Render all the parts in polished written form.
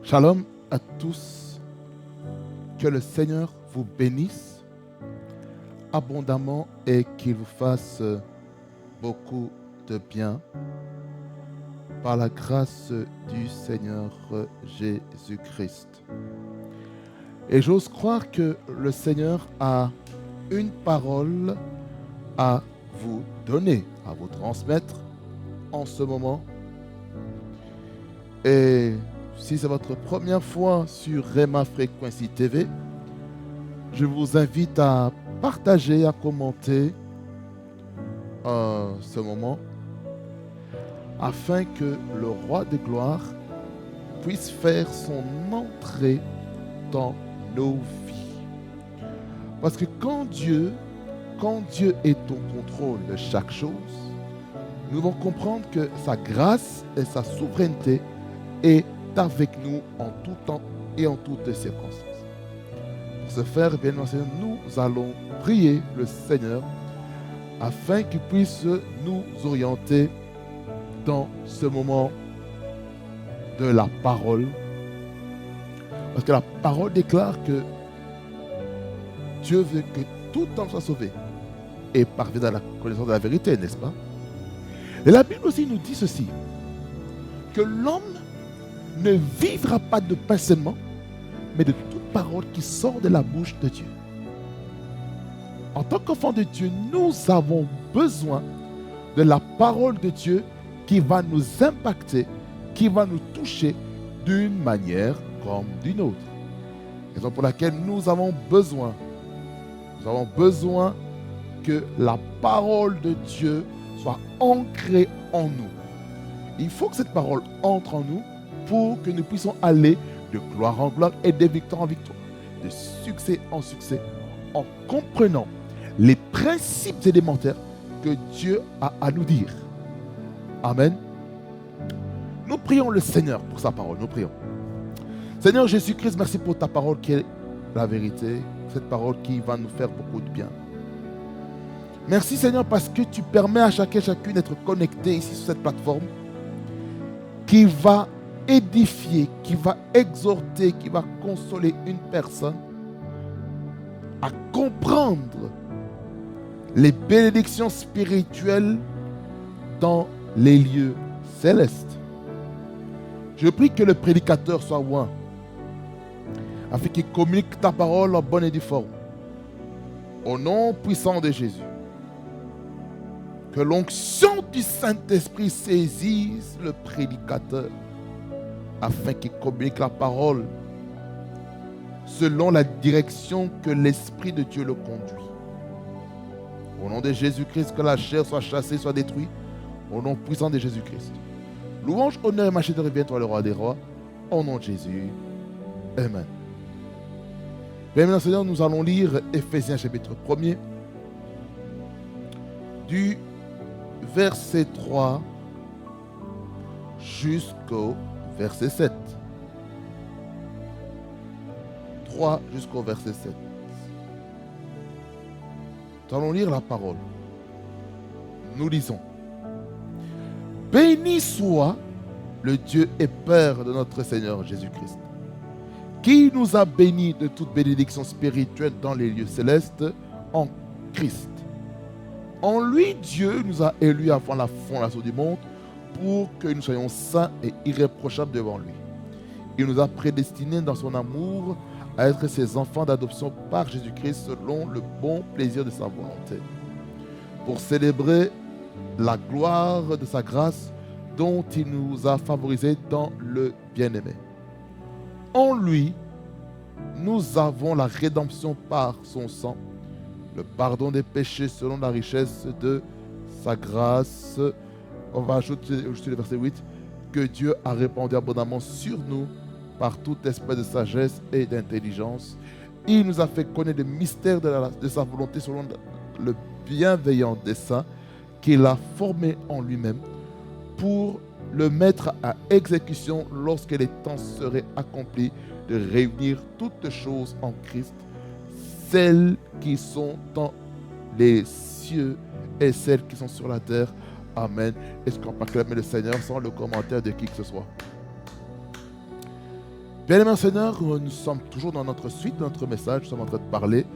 Shalom à tous, que le Seigneur vous bénisse abondamment et qu'il vous fasse beaucoup de bien par la grâce du Seigneur Jésus-Christ. Et j'ose croire que le Seigneur a une parole à vous donner, à vous transmettre en ce moment. Et si c'est votre première fois sur Rema Frequency TV, je vous invite à partager, à commenter ce moment afin que le Roi de gloire puisse faire son entrée dans nos vies. Parce que quand Dieu est au contrôle de chaque chose, nous devons comprendre que sa grâce et sa souveraineté est avec nous en tout temps et en toutes circonstances. Pour ce faire, bien entendu, nous allons prier le Seigneur afin qu'il puisse nous orienter dans ce moment de la parole. Parce que la parole déclare que Dieu veut que tout homme soit sauvé et parvienne à la connaissance de la vérité, n'est-ce pas? Et la Bible aussi nous dit ceci, que l'homme ne vivra pas de pain seulement, mais de toute parole qui sort de la bouche de Dieu. En tant qu'enfant de Dieu, nous avons besoin de la parole de Dieu qui va nous impacter, qui va nous toucher d'une manière comme d'une autre. Raison pour laquelle nous avons besoin que la parole de Dieu soit ancrée en nous. Il faut que cette parole entre en nous pour que nous puissions aller de gloire en gloire et de victoire en victoire, de succès en succès, en comprenant les principes élémentaires que Dieu a à nous dire. Amen. Nous prions le Seigneur pour sa parole. Nous prions. Seigneur Jésus-Christ, merci pour ta parole qui est la vérité, cette parole qui va nous faire beaucoup de bien. Merci Seigneur parce que tu permets à chacun et chacune d'être connecté ici sur cette plateforme qui va édifier, qui va exhorter, qui va consoler une personne à comprendre les bénédictions spirituelles dans les lieux célestes. Je prie que le prédicateur soit loin, afin qu'il communique ta parole en bonne et due forme. Au nom puissant de Jésus. Que l'onction du Saint-Esprit saisisse le prédicateur, afin qu'il communique la parole selon la direction que l'Esprit de Dieu le conduit. Au nom de Jésus-Christ, que la chair soit chassée, soit détruite. Au nom puissant de Jésus-Christ. Louange, honneur et majesté revient toi, le roi des rois. Au nom de Jésus. Amen. Bien, maintenant, Seigneur, nous allons lire Éphésiens chapitre 1er du verset 3 jusqu'au verset 7. 3 jusqu'au verset 7. Nous allons lire la parole. Nous lisons. Béni soit le Dieu et Père de notre Seigneur Jésus-Christ, qui nous a bénis de toute bénédiction spirituelle dans les lieux célestes en Christ. En lui, Dieu nous a élus avant la fondation du monde pour que nous soyons saints et irréprochables devant lui. Il nous a prédestinés dans son amour à être ses enfants d'adoption par Jésus-Christ selon le bon plaisir de sa volonté, pour célébrer la gloire de sa grâce dont il nous a favorisés dans le bien-aimé. En lui, nous avons la rédemption par son sang, le pardon des péchés selon la richesse de sa grâce. On va ajouter le verset 8, que Dieu a répandu abondamment sur nous par tout esprit de sagesse et d'intelligence. Il nous a fait connaître le mystère de sa volonté selon le bienveillant dessein qu'il a formé en lui-même pour le mettre à exécution lorsque les temps seraient accomplis, de réunir toutes choses en Christ, celles qui sont dans les cieux et celles qui sont sur la terre. Amen. Est-ce qu'on peut acclamer le Seigneur sans le commentaire de qui que ce soit? Bien-aimés Seigneur, nous sommes toujours dans notre suite, notre message. Nous sommes en train de parler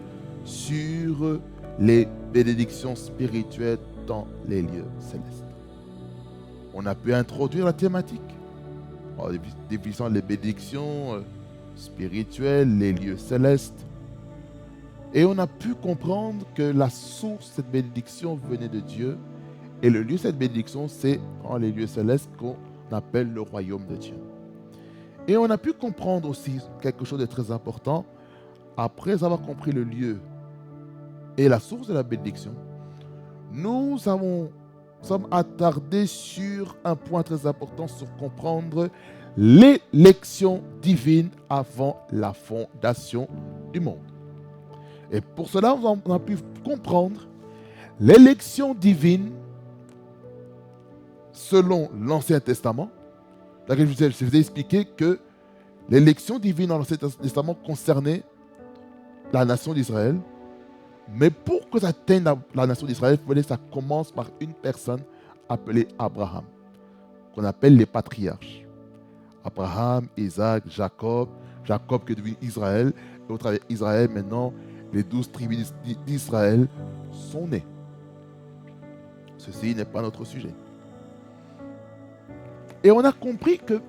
sur les bénédictions spirituelles dans les lieux célestes. On a pu introduire la thématique en définissant les bénédictions spirituelles, les lieux célestes. Et on a pu comprendre que la source de cette bénédiction venait de Dieu. Et le lieu de cette bénédiction, c'est dans les lieux célestes qu'on appelle le royaume de Dieu. Et on a pu comprendre aussi quelque chose de très important. Après avoir compris le lieu et la source de la bénédiction, nous sommes attardés sur un point très important, sur comprendre l'élection divine avant la fondation du monde. Et pour cela, on a pu comprendre l'élection divine selon l'Ancien Testament. Je vous ai expliqué que l'élection divine dans l'Ancien Testament concernait la nation d'Israël. Mais pour que ça atteigne la nation d'Israël, il fallait que ça commence par une personne appelée Abraham, qu'on appelle les patriarches. Abraham, Isaac, Jacob qui est devenu Israël. Et au travers d'Israël, maintenant, les 12 tribus d'Israël sont nées. Ceci n'est pas notre sujet. Et on a compris que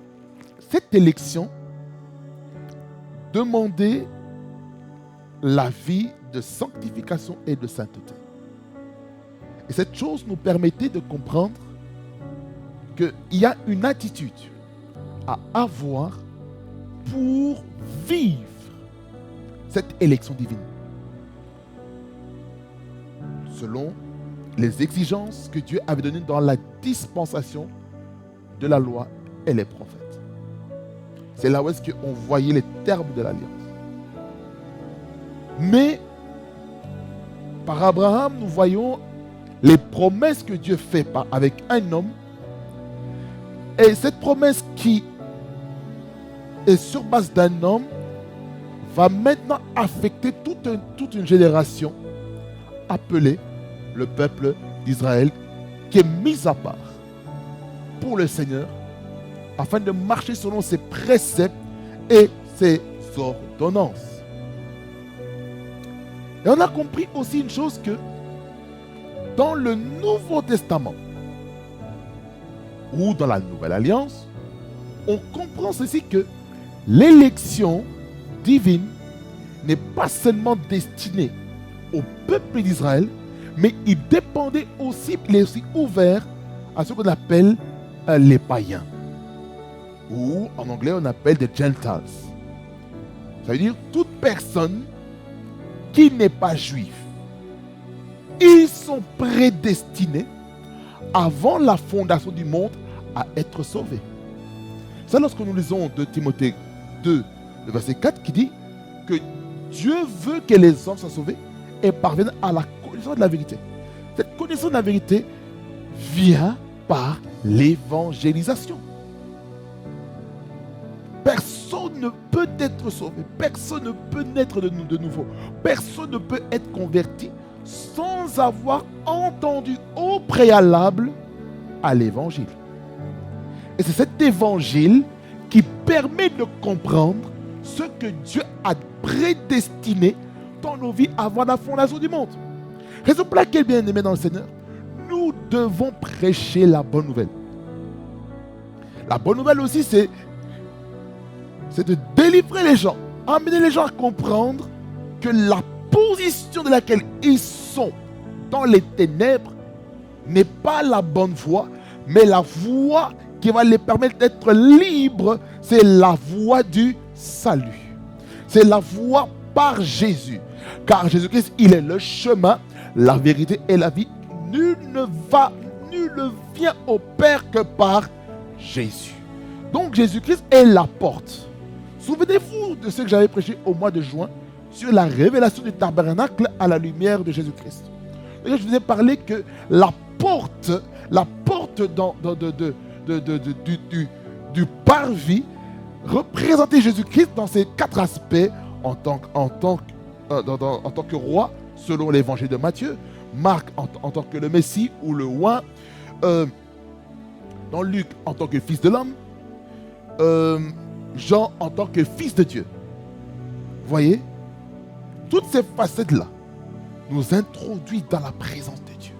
cette élection demandait la vie de sanctification et de sainteté. Et cette chose nous permettait de comprendre qu'il y a une attitude à avoir pour vivre cette élection divine, selon les exigences que Dieu avait données dans la dispensation de la loi et les prophètes. C'est là où est-ce qu'on voyait les termes de l'alliance. Mais par Abraham, nous voyons les promesses que Dieu fait avec un homme. Et cette promesse qui est sur base d'un homme va maintenant affecter toute une génération appelée le peuple d'Israël, qui est mise à part pour le Seigneur, afin de marcher selon ses préceptes et ses ordonnances. Et on a compris aussi une chose, que dans le Nouveau Testament ou dans la Nouvelle Alliance, on comprend ceci, que l'élection divine n'est pas seulement destinée au peuple d'Israël, mais il dépendait aussi, il est aussi ouvert à ce qu'on appelle les païens, ou en anglais on appelle des Gentiles. Ça veut dire toute personne qui n'est pas juif. Ils sont prédestinés avant la fondation du monde à être sauvés. C'est lorsque nous lisons de Timothée 2, le verset 4, qui dit que Dieu veut que les hommes soient sauvés et parviennent à la connaissance de la vérité. Cette connaissance de la vérité vient par l'évangélisation. Personne ne peut être sauvé, personne ne peut naître de nouveau, personne ne peut être converti sans avoir entendu au préalable à l'évangile. Et c'est cet évangile qui permet de comprendre ce que Dieu a prédestiné dans nos vies avant la fondation du monde. Raison pour laquelle, bien aimés dans le Seigneur, nous devons prêcher la bonne nouvelle. La bonne nouvelle aussi, c'est de délivrer les gens, amener les gens à comprendre que la position de laquelle ils sont dans les ténèbres n'est pas la bonne voie, mais la voie qui va les permettre d'être libres, c'est la voie du salut. C'est la voie par Jésus. Car Jésus-Christ, il est le chemin, la vérité et la vie. Nul ne vient au Père que par Jésus. Donc Jésus-Christ est la porte. Souvenez-vous de ce que j'avais prêché au mois de juin sur la révélation du tabernacle à la lumière de Jésus-Christ. Je vous ai parlé que la porte du parvis représentait Jésus-Christ dans ses 4 aspects en tant que roi, selon l'évangile de Matthieu, Marc en tant que le Messie ou le oint, dans Luc en tant que fils de l'homme, Jean en tant que fils de Dieu. Vous voyez, toutes ces facettes-là nous introduisent dans la présence de Dieu.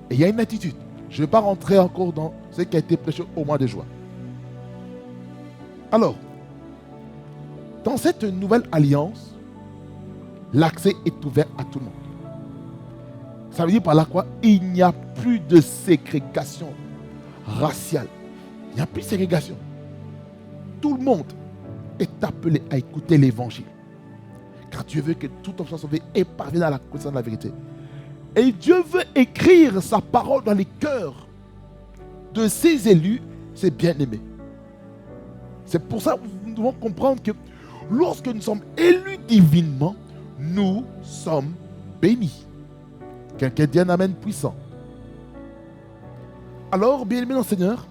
Et il y a une attitude. Je ne vais pas rentrer encore dans ce qui a été prêché au mois de juin. Alors, dans cette nouvelle alliance, l'accès est ouvert à tout le monde. Ça veut dire par là quoi? Il n'y a plus de ségrégation raciale. Il n'y a plus de ségrégation. Tout le monde est appelé à écouter l'évangile. Car Dieu veut que tout homme soit sauvé et parvienne à la connaissance de la vérité. Et Dieu veut écrire sa parole dans les cœurs de ses élus, ses bien-aimés. C'est pour ça que nous devons comprendre que lorsque nous sommes élus divinement, nous sommes bénis. Quelqu'un dit un amen puissant. Alors, bien-aimés dans le Seigneur,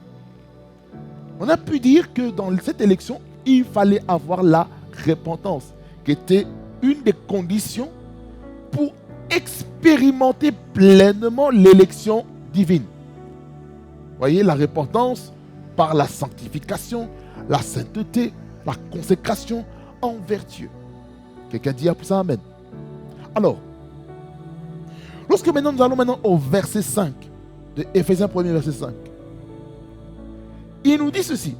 on a pu dire que dans cette élection, il fallait avoir la repentance, qui était une des conditions pour expérimenter pleinement l'élection divine. Vous voyez, la repentance par la sanctification, la sainteté, la consécration envers Dieu. Quelqu'un dit pour ça amen. Alors, lorsque maintenant nous allons au verset 5 de Éphésiens 1er verset 5, il nous dit ceci,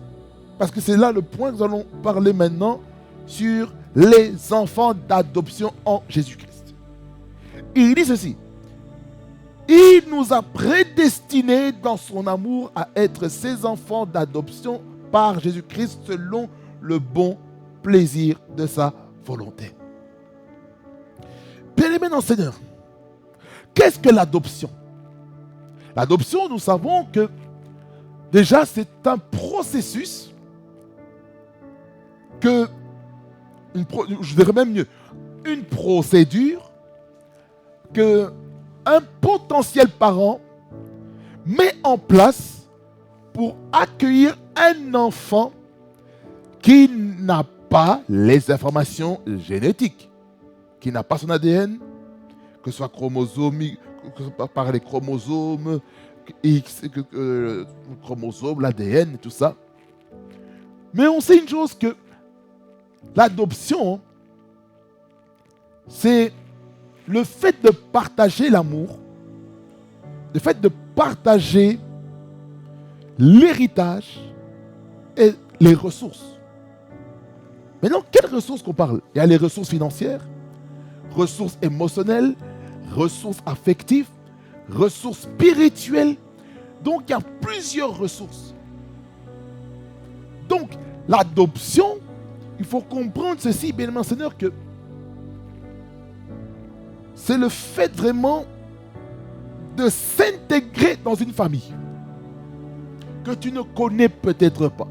parce que c'est là le point que nous allons parler maintenant sur les enfants d'adoption en Jésus-Christ. Il dit ceci: il nous a prédestinés dans son amour à être ses enfants d'adoption par Jésus-Christ selon le bon plaisir de sa volonté. Bien-aimés dans le Seigneur, qu'est-ce que l'adoption? L'adoption, nous savons que déjà c'est un processus que, je dirais même mieux, une procédure que un potentiel parent met en place pour accueillir un enfant qui n'a pas les informations génétiques, qui n'a pas son ADN, que ce soit chromosomique, que ce soit par les chromosomes X, chromosomes, l'ADN et tout ça. Mais on sait une chose, que l'adoption, c'est le fait de partager l'amour, le fait de partager l'héritage et les ressources. Maintenant, quelles ressources qu'on parle? Il y a les ressources financières, ressources émotionnelles, ressources affectives, ressources spirituelles. Donc, il y a plusieurs ressources. Donc, l'adoption, il faut comprendre ceci, bien aimé Seigneur, que c'est le fait vraiment de s'intégrer dans une famille que tu ne connais peut-être pas.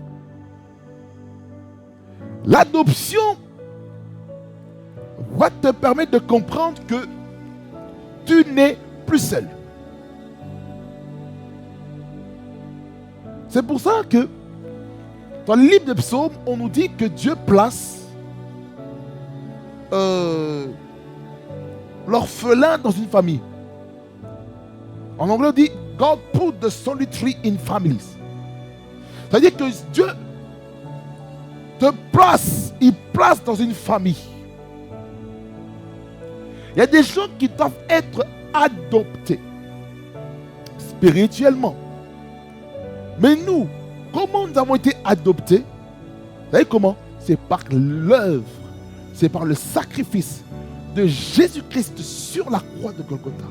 L'adoption va te permettre de comprendre que tu n'es plus seul. C'est pour ça que dans le livre de Psaumes, on nous dit que Dieu place l'orphelin dans une famille. En anglais, on dit God put the solitary in families. C'est-à-dire que Dieu te place, il place dans une famille. Il y a des gens qui doivent être adoptés spirituellement. Mais nous, comment nous avons été adoptés? Vous savez comment? C'est par l'œuvre, c'est par le sacrifice de Jésus-Christ sur la croix de Golgotha.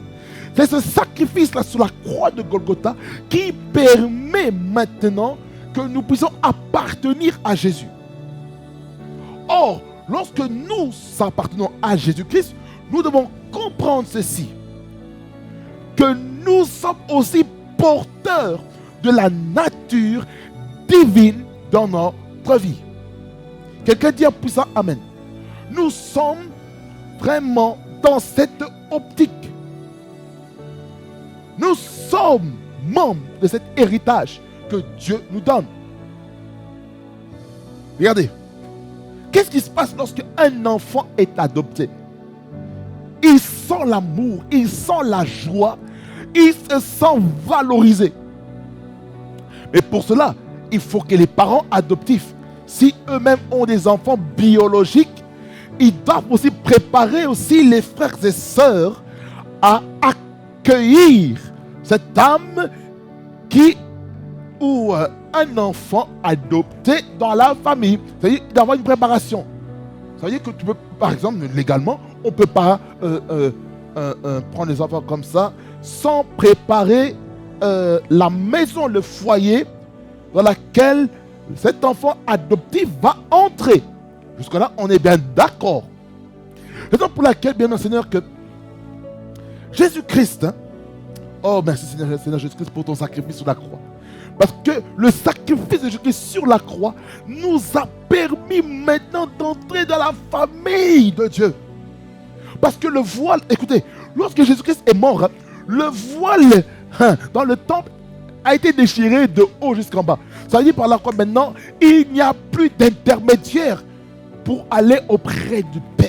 C'est ce sacrifice-là sur la croix de Golgotha qui permet maintenant que nous puissions appartenir à Jésus. Or, lorsque nous appartenons à Jésus-Christ, nous devons comprendre ceci, que nous sommes aussi porteurs de la nature divine dans notre vie. Quelqu'un dit pour ça amen. Nous sommes vraiment dans cette optique. Nous sommes membres de cet héritage que Dieu nous donne. Regardez, qu'est-ce qui se passe lorsque un enfant est adopté? Il sent l'amour, il sent la joie, il se sent valorisé. Mais pour cela, il faut que les parents adoptifs si eux-mêmes ont des enfants biologiques, ils doivent aussi préparer aussi les frères et sœurs à accueillir cette âme ou un enfant adopté dans la famille. C'est-à-dire d'avoir une préparation. Ça veut dire que tu peux, par exemple, légalement, on ne peut pas prendre les enfants comme ça sans préparer la maison, le foyer dans laquelle cet enfant adoptif va entrer. Jusque-là, on est bien d'accord. Raison pour laquelle, bien mon Seigneur, que Jésus-Christ, oh merci Seigneur Jésus-Christ pour ton sacrifice sur la croix. Parce que le sacrifice de Jésus-Christ sur la croix nous a permis maintenant d'entrer dans la famille de Dieu. Parce que le voile, écoutez, lorsque Jésus-Christ est mort, le voile dans le temple a été déchiré de haut jusqu'en bas. Ça veut dire par la croix maintenant, il n'y a plus d'intermédiaire pour aller auprès du Père.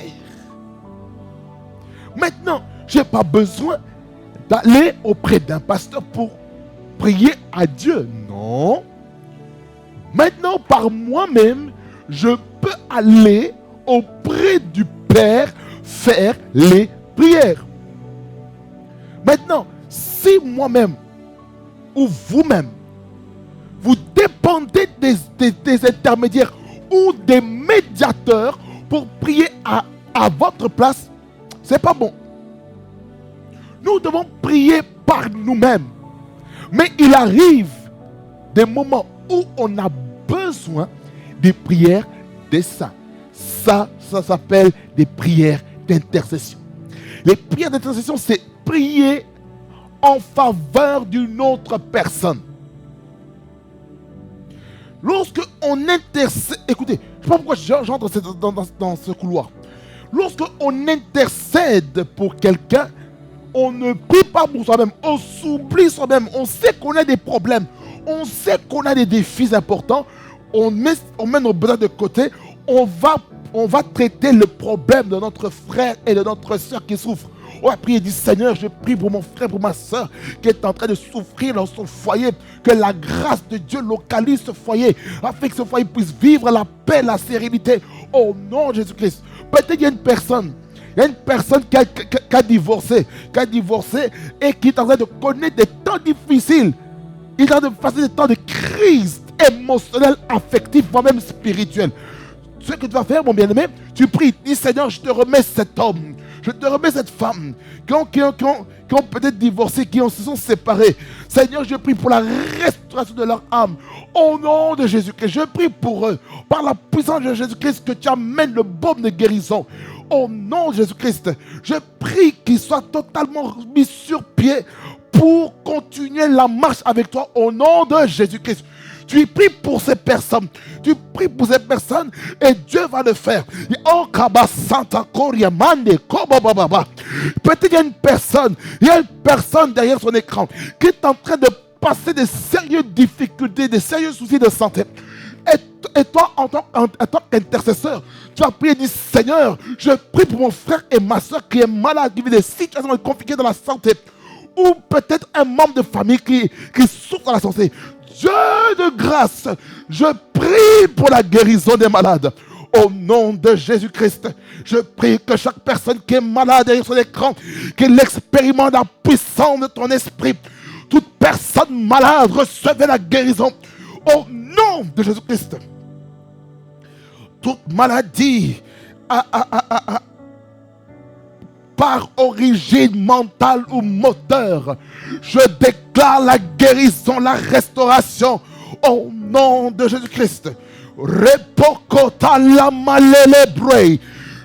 Maintenant, je n'ai pas besoin d'aller auprès d'un pasteur pour prier à Dieu. Non. Maintenant, par moi-même, je peux aller auprès du Père faire les prières. Maintenant, si moi-même ou vous-même, vous dépendez des intermédiaires ou des médiateurs pour prier à votre place, c'est pas bon. Nous devons prier par nous-mêmes. Mais il arrive des moments où on a besoin des prières des saints. Ça s'appelle des prières d'intercession. Les prières d'intercession, c'est prier en faveur d'une autre personne. Lorsque on intercède, écoutez, je ne sais pas pourquoi j'entre dans ce couloir. Lorsque on intercède pour quelqu'un, on ne prie pas pour soi-même, on s'oublie soi-même, on sait qu'on a des problèmes, on sait qu'on a des défis importants, on met nos besoins de côté, on va traiter le problème de notre frère et de notre soeur qui souffrent. On va prier et dire, Seigneur, je prie pour mon frère, pour ma soeur qui est en train de souffrir dans son foyer, que la grâce de Dieu localise ce foyer, afin que ce foyer puisse vivre la paix, la sérénité, au nom de Jésus-Christ. Peut-être qu'il y a une personne qui a divorcé et qui est en train de connaître des temps difficiles. Il est en train de passer des temps de crise émotionnelle, affective, voire même spirituelle. Ce que tu vas faire, mon bien-aimé, tu pries, dis Seigneur, je te remets cet homme, je te remets cette femme qui ont peut-être divorcé, qui se sont séparés. Seigneur, je prie pour la restauration de leur âme. Au nom de Jésus-Christ, je prie pour eux. Par la puissance de Jésus-Christ, que tu amènes le baume de guérison. Au nom de Jésus-Christ, je prie qu'ils soient totalement mis sur pied pour continuer la marche avec toi. Au nom de Jésus-Christ. Tu pries pour ces personnes. Tu pries pour ces personnes et Dieu va le faire. Peut-être qu'il y a une personne derrière son écran qui est en train de passer des sérieuses difficultés, des sérieux soucis de santé. Et toi, en tant qu'intercesseur, tu vas prier et dire, Seigneur, je prie pour mon frère et ma soeur qui est malade, qui vit des situations compliquées dans la santé. Ou peut-être un membre de famille qui souffre dans la santé. Dieu de grâce, je prie pour la guérison des malades. Au nom de Jésus-Christ, je prie que chaque personne qui est malade derrière son écran, qu'il expérimente la puissance de ton esprit. Toute personne malade recevait la guérison. Au nom de Jésus-Christ. Toute maladie par origine mentale ou moteur, je déclare la guérison, la restauration au nom de Jésus-Christ. Repokota la malelebre.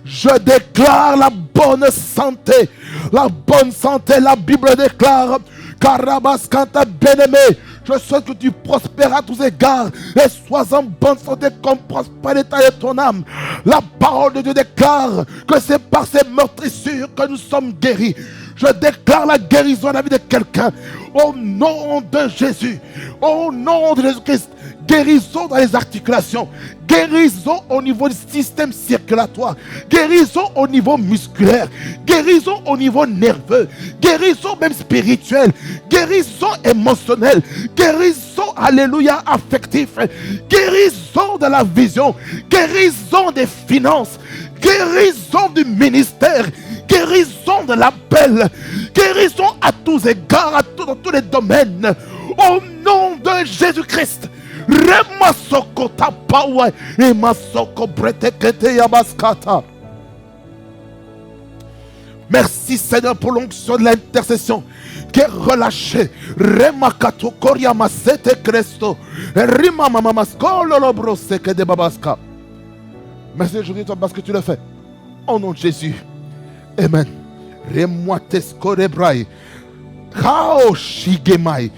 Je déclare la bonne santé. La bonne santé, la Bible déclare. Karabas kanta bien-aimé. Je souhaite que tu prospères à tous égards et sois en bonne santé comme prospère l'état de ton âme. La parole de Dieu déclare que c'est par ces meurtrissures que nous sommes guéris. Je déclare la guérison à la vie de quelqu'un. Au nom de Jésus. Au nom de Jésus-Christ. Guérison dans les articulations. Guérison au niveau du système circulatoire. Guérison au niveau musculaire. Guérison au niveau nerveux. Guérison même spirituelle. Guérison émotionnelle. Guérison, alléluia, affectif. Guérison de la vision. Guérison des finances. Guérison du ministère. Guérison de l'appel. Guérison à tous égards, dans tous les domaines. Au nom de Jésus-Christ. Remasoko tapawe et masoko bretekete yabaskata. Merci Seigneur pour l'onction de l'intercession qui est relâchée. Remakato koria masete cresto. Rima mama maskolo lobro seke de babaska. Merci aujourd'hui parce que tu le fais. Au nom de Jésus. Amen. Remoatesko rebrai. Kao shigemai.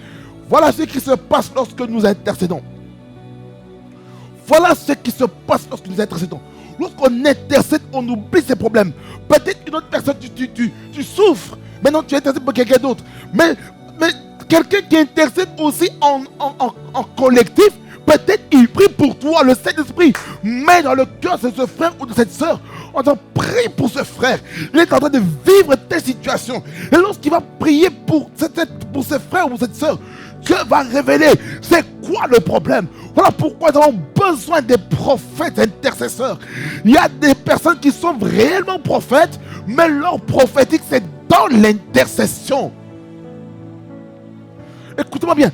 Voilà ce qui se passe lorsque nous intercédons. Voilà ce qui se passe lorsque nous intercédons. Lorsqu'on intercède, on oublie ses problèmes. Peut-être une autre personne, tu souffres. Maintenant, tu intercèdes pour quelqu'un d'autre. Mais quelqu'un qui intercède aussi en collectif, peut-être il prie pour toi, le Saint-Esprit. Mais dans le cœur de ce frère ou de cette soeur, on t'en prie pour ce frère. Il est en train de vivre telle situation. Et lorsqu'il va prier pour ce frère ou cette soeur, Dieu va révéler c'est quoi le problème. Voilà pourquoi nous avons besoin des prophètes intercesseurs. Il y a des personnes qui sont réellement prophètes, mais leur prophétique c'est dans l'intercession. Écoutez-moi bien.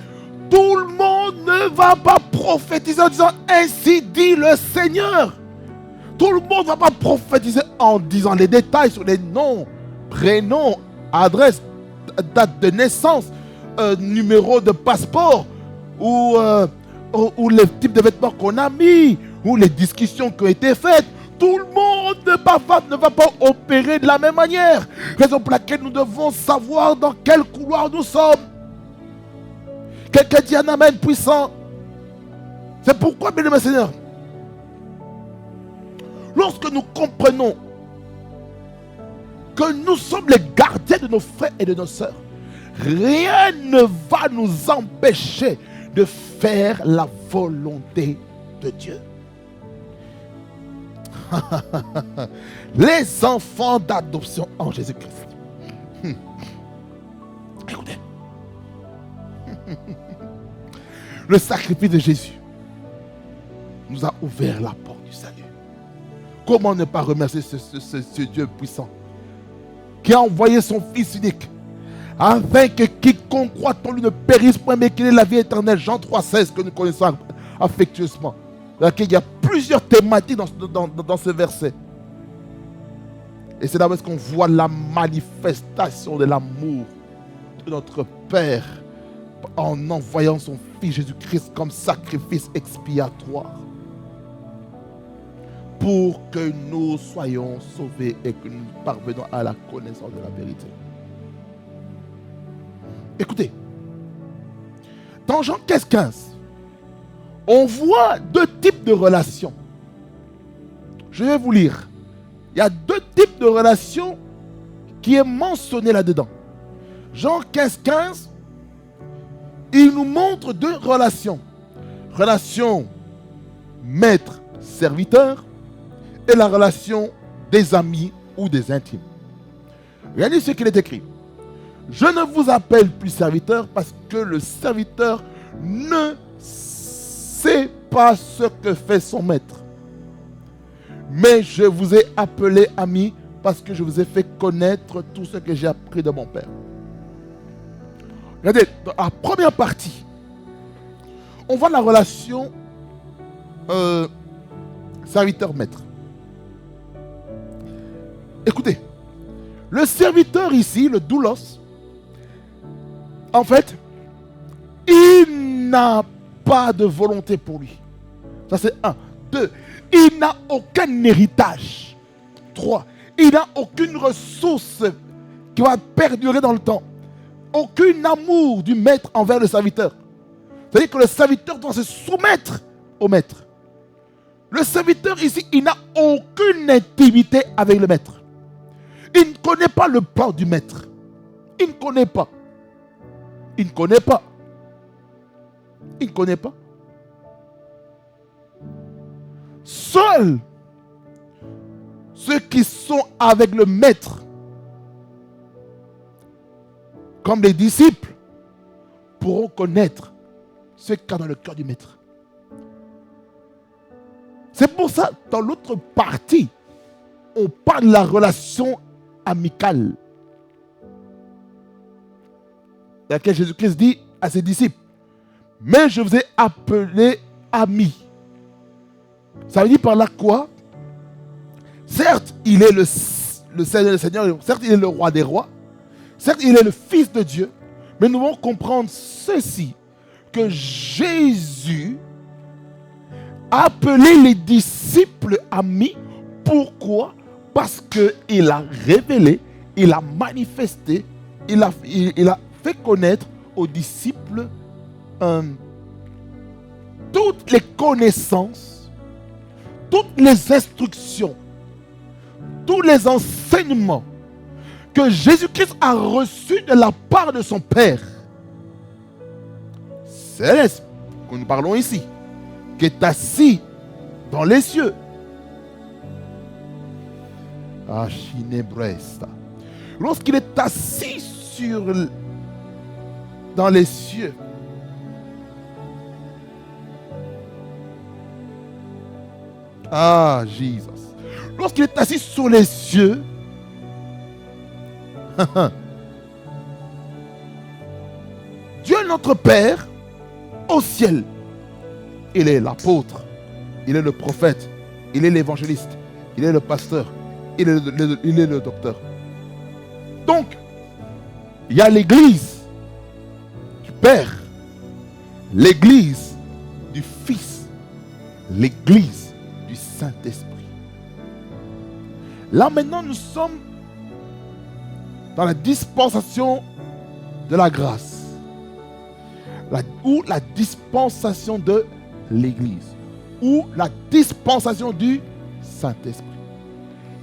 Tout le monde ne va pas prophétiser en disant ainsi dit le Seigneur. Tout le monde ne va pas prophétiser en disant les détails sur les noms, prénoms, adresses, date de naissance, numéro de passeport ou les types de vêtements qu'on a mis ou les discussions qui ont été faites. Tout le monde ne va pas opérer de la même manière. Raison pour laquelle nous devons savoir dans quel couloir nous sommes. Quelqu'un dit un amen puissant. C'est pourquoi, bien-aimé Seigneur, lorsque nous comprenons que nous sommes les gardiens de nos frères et de nos sœurs, rien ne va nous empêcher de faire la volonté de Dieu. Les enfants d'adoption en Jésus-Christ. Écoutez. Le sacrifice de Jésus nous a ouvert la porte du salut. Comment ne pas remercier ce Dieu puissant qui a envoyé son Fils unique afin que quiconque croit en lui ne périsse point mais qu'il ait la vie éternelle. Jean 3,16 que nous connaissons affectueusement. Il y a plusieurs thématiques dans ce verset. Et c'est là où qu'on voit la manifestation de l'amour de notre Père en envoyant son Fils Jésus-Christ comme sacrifice expiatoire pour que nous soyons sauvés et que nous parvenons à la connaissance de la vérité. Écoutez, dans Jean 15, on voit deux types de relations. Je vais vous lire. Il y a deux types de relations qui est mentionné là-dedans. Jean 15, il nous montre deux relations. Relation maître-serviteur et la relation des amis ou des intimes. Regardez ce qu'il est écrit. Je ne vous appelle plus serviteur parce que le serviteur ne sait pas ce que fait son maître. Mais je vous ai appelé ami parce que je vous ai fait connaître tout ce que j'ai appris de mon Père. Regardez, dans la première partie, on voit la relation serviteur-maître. Écoutez, le serviteur ici, le doulos, en fait, il n'a pas de volonté pour lui. Ça c'est 1. 2. Il n'a aucun héritage. 3. Il n'a aucune ressource qui va perdurer dans le temps. Aucun amour du maître envers le serviteur. C'est-à-dire que le serviteur doit se soumettre au maître. Le serviteur ici, il n'a aucune intimité avec le maître. Il ne connaît pas le plan du maître. Il ne connaît pas. Il ne connaît pas. Il ne connaît pas. seuls ceux qui sont avec le Maître, comme les disciples, pourront connaître ce qu'il y a dans le cœur du Maître. C'est pour ça, dans l'autre partie, on parle de la relation amicale, dans laquelle Jésus-Christ dit à ses disciples, mais je vous ai appelé amis. Ça veut dire par là quoi? Certes, il est le Seigneur, certes, il est le roi des rois, certes, il est le Fils de Dieu, mais nous devons comprendre ceci, que Jésus a appelé les disciples amis. Pourquoi? Parce qu'il a révélé, il a manifesté, il a fait connaître aux disciples toutes les connaissances, toutes les instructions, tous les enseignements que Jésus-Christ a reçus de la part de son Père céleste, que nous parlons ici, qui est assis dans les cieux. Lorsqu'il est assis dans les cieux, Jesus. Lorsqu'il est assis sur les cieux, Dieu notre Père au ciel, il est l'apôtre, il est le prophète, il est l'évangéliste, il est le pasteur, il est le docteur. Donc, il y a l'église du Père, l'église du Fils, l'église du Saint-Esprit. Là maintenant, nous sommes dans la dispensation de la grâce, ou la dispensation de l'église, ou la dispensation du Saint-Esprit.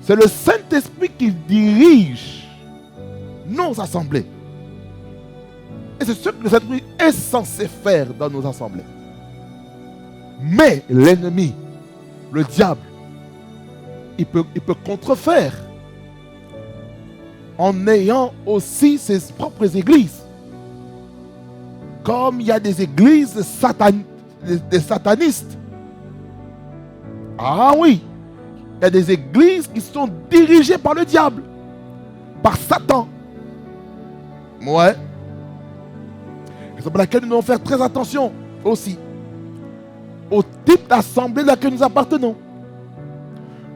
C'est le Saint-Esprit qui dirige nos assemblées. Et c'est ce que le Saint-Esprit est censé faire dans nos assemblées. Mais l'ennemi, le diable, il peut contrefaire en ayant aussi ses propres églises. Comme il y a des églises des satanistes. Ah oui, il y a des églises qui sont dirigées par le diable, par Satan. Ouais. C'est pour laquelle nous devons faire très attention aussi au type d'assemblée à laquelle nous appartenons.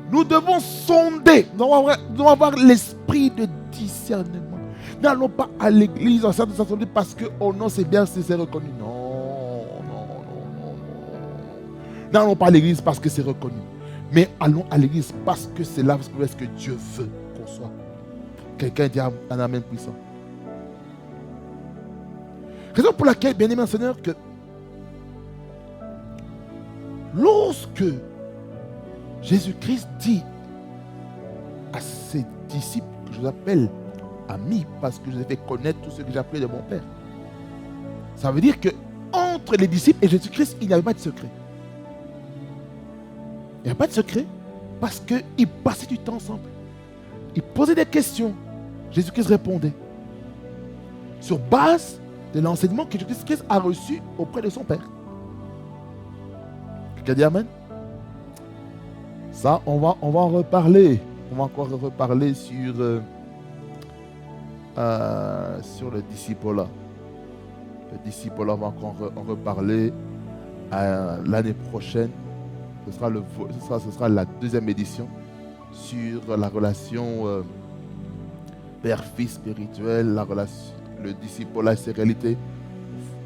Nous devons sonder, nous devons avoir l'esprit de discernement. N'allons pas à l'église dans cette assemblée parce que, oh non, c'est bien, c'est reconnu. Non. N'allons pas à l'église parce que c'est reconnu. Mais allons à l'église parce que c'est là où est-ce que Dieu veut qu'on soit. Quelqu'un dit un amen puissant. Raison pour laquelle, bien aimé Seigneur, que lorsque Jésus-Christ dit à ses disciples, que je vous appelle amis, parce que je les ai fait connaître tout ce que j'ai appelé de mon Père, ça veut dire que entre les disciples et Jésus-Christ, il n'y avait pas de secret. Il n'y a pas de secret parce qu'ils passaient du temps ensemble. Ils posaient des questions. Jésus-Christ répondait sur base de l'enseignement que Jésus-Christ a reçu auprès de son Père. Quelqu'un dit amen? Ça, on va en reparler. On va encore reparler sur le disciple-là. Le disciple-là, on va encore en reparler l'année prochaine. Ce sera la deuxième édition sur la relation père-fils spirituel, la relation, le disciple-là et ses réalités.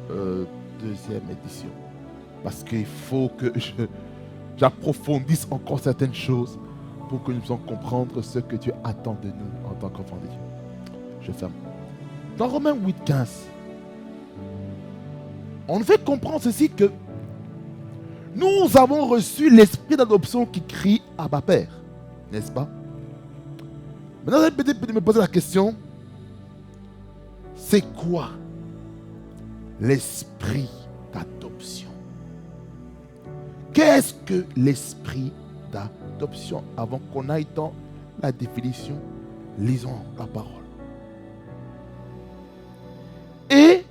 Deuxième édition. Parce qu'il faut que j'approfondisse encore certaines choses pour que nous puissions comprendre ce que Dieu attend de nous en tant qu'enfants de Dieu. Je ferme. Dans Romains 8,15, on nous fait comprendre ceci que nous avons reçu l'esprit d'adoption qui crie Abba Père, n'est-ce pas? Maintenant, vous allez peut-être me poser la question, c'est quoi l'esprit d'adoption? Qu'est-ce que l'esprit d'adoption. Avant qu'on aille dans la définition, lisons la parole. Et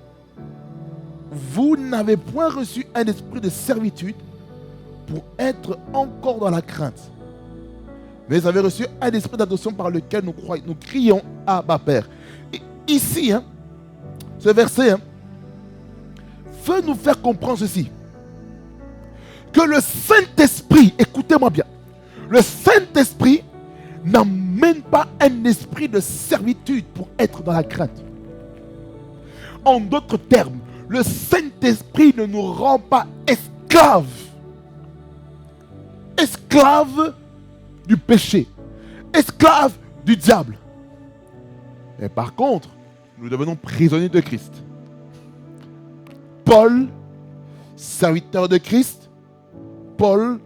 vous n'avez point reçu un esprit de servitude pour être encore dans la crainte, mais vous avez reçu un esprit d'adoption par lequel nous crions Abba Père. Et ici, ce verset veut nous faire comprendre ceci, que le Saint-Esprit, écoutez-moi bien, le Saint-Esprit n'amène pas un esprit de servitude pour être dans la crainte. En d'autres termes, le Saint-Esprit ne nous rend pas esclaves du péché, esclaves du diable. Mais par contre, nous devenons prisonniers de Christ. Paul, serviteur de Christ, Paul,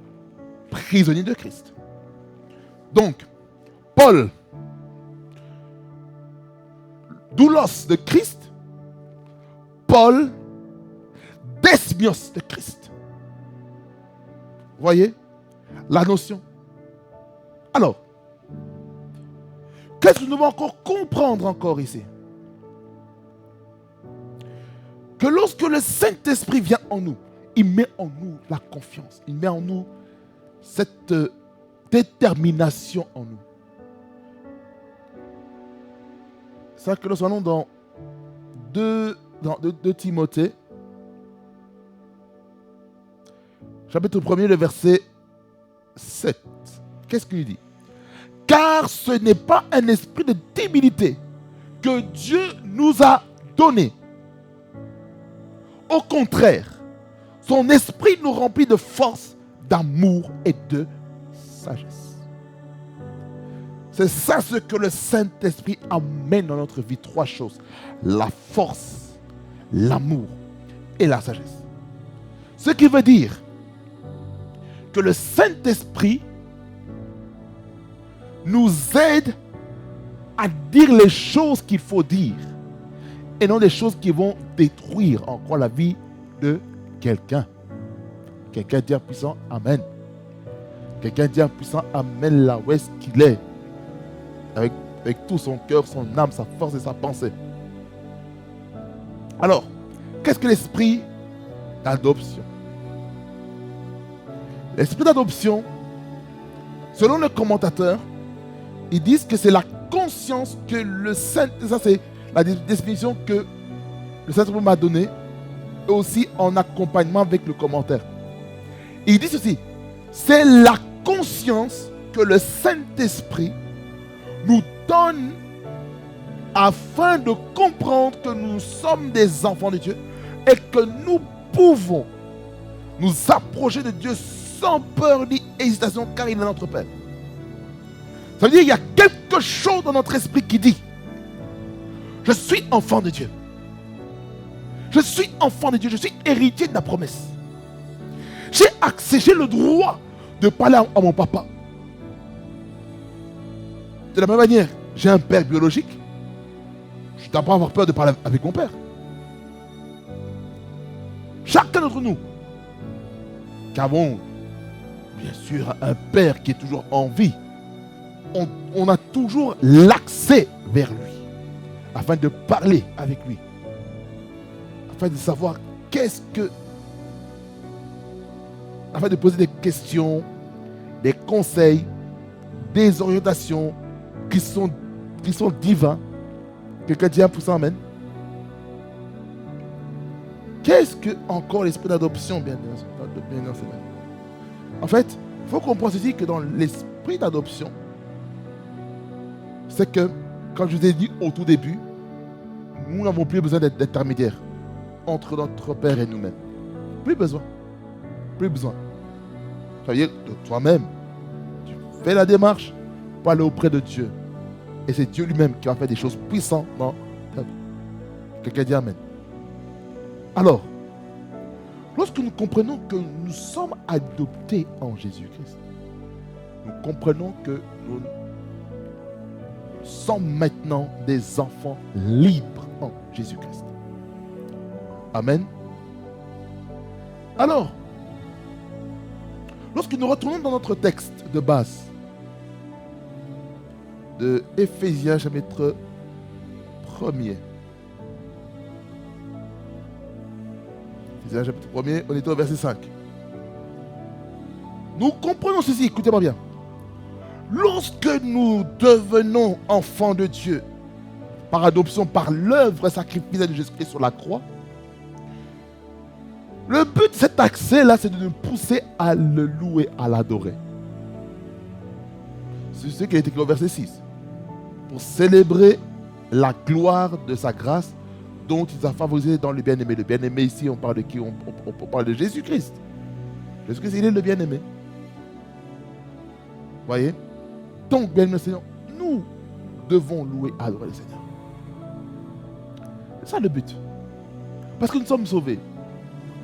prisonnier de Christ. Donc, Paul, doulos de Christ, Paul, desmios de Christ. Vous voyez la notion? Alors, qu'est-ce que nous devons encore comprendre encore ici? Que lorsque le Saint-Esprit vient en nous, il met en nous la confiance, il met en nous cette détermination en nous. C'est ça que nous sommes dans 2 Timothée, chapitre 1er, le verset 7. Qu'est-ce qu'il dit? Car ce n'est pas un esprit de timidité que Dieu nous a donné. Au contraire, son esprit nous remplit de force, d'amour et de sagesse. C'est ça ce que le Saint-Esprit amène dans notre vie. 3 choses. La force, l'amour et la sagesse. Ce qui veut dire que le Saint-Esprit nous aide à dire les choses qu'il faut dire et non des choses qui vont détruire encore la vie de quelqu'un. Quelqu'un dit en puissant Amen. Quelqu'un dit en puissant Amen là où est-ce qu'il est. Avec tout son cœur, son âme, sa force et sa pensée. Alors, qu'est-ce que l'esprit d'adoption? L'esprit d'adoption, selon les commentateurs, ils disent que c'est la conscience que le Saint... Ça, c'est la définition que le Saint-Esprit m'a donnée, et aussi en accompagnement avec le commentaire. Il dit ceci, c'est la conscience que le Saint-Esprit nous donne afin de comprendre que nous sommes des enfants de Dieu et que nous pouvons nous approcher de Dieu sans peur ni hésitation car il est notre Père. Ça veut dire qu'il y a quelque chose dans notre esprit qui dit je suis enfant de Dieu. Je suis enfant de Dieu, je suis héritier de la promesse. J'ai accès, j'ai le droit de parler à mon papa. De la même manière, j'ai un père biologique. Je ne dois pas avoir peur de parler avec mon père. Chacun d'entre nous, qui avons bien sûr un père qui est toujours en vie, on a toujours l'accès vers lui, afin de parler avec lui, afin de savoir afin de poser des questions, des conseils, des orientations qui sont divins. Quelqu'un dit un pour ça, amen. Qu'est-ce que encore l'esprit d'adoption, bien enseigné? En fait, il faut comprendre ceci, que dans l'esprit d'adoption, c'est que, comme je vous ai dit au tout début, nous n'avons plus besoin d'intermédiaire entre notre Père et nous-mêmes. Plus besoin. Plus besoin. Ça veut dire que toi-même, tu fais la démarche pour aller auprès de Dieu. Et c'est Dieu lui-même qui va faire des choses puissantes dans ta vie. Quelqu'un dit amen. Alors, lorsque nous comprenons que nous sommes adoptés en Jésus-Christ, nous comprenons que nous sommes maintenant des enfants libres en Jésus-Christ. Amen. Alors, Lorsque nous retournons dans notre texte de base, de Éphésiens chapitre 1er. Éphésiens chapitre 1er, on était au verset 5. Nous comprenons ceci, écoutez-moi bien. Lorsque nous devenons enfants de Dieu, par adoption, par l'œuvre sacrificielle de Jésus-Christ sur la croix, le but de cet accès-là, c'est de nous pousser à le louer, à l'adorer. C'est ce qui a été écrit au verset 6. Pour célébrer la gloire de sa grâce dont il a favorisé dans le bien-aimé. Le bien-aimé ici, on parle de qui? On parle de Jésus-Christ. Jésus-Christ, il est le bien-aimé. Voyez? Donc, bien-aimé Seigneur, nous devons louer, adorer le Seigneur. C'est ça le but. Parce que nous sommes sauvés.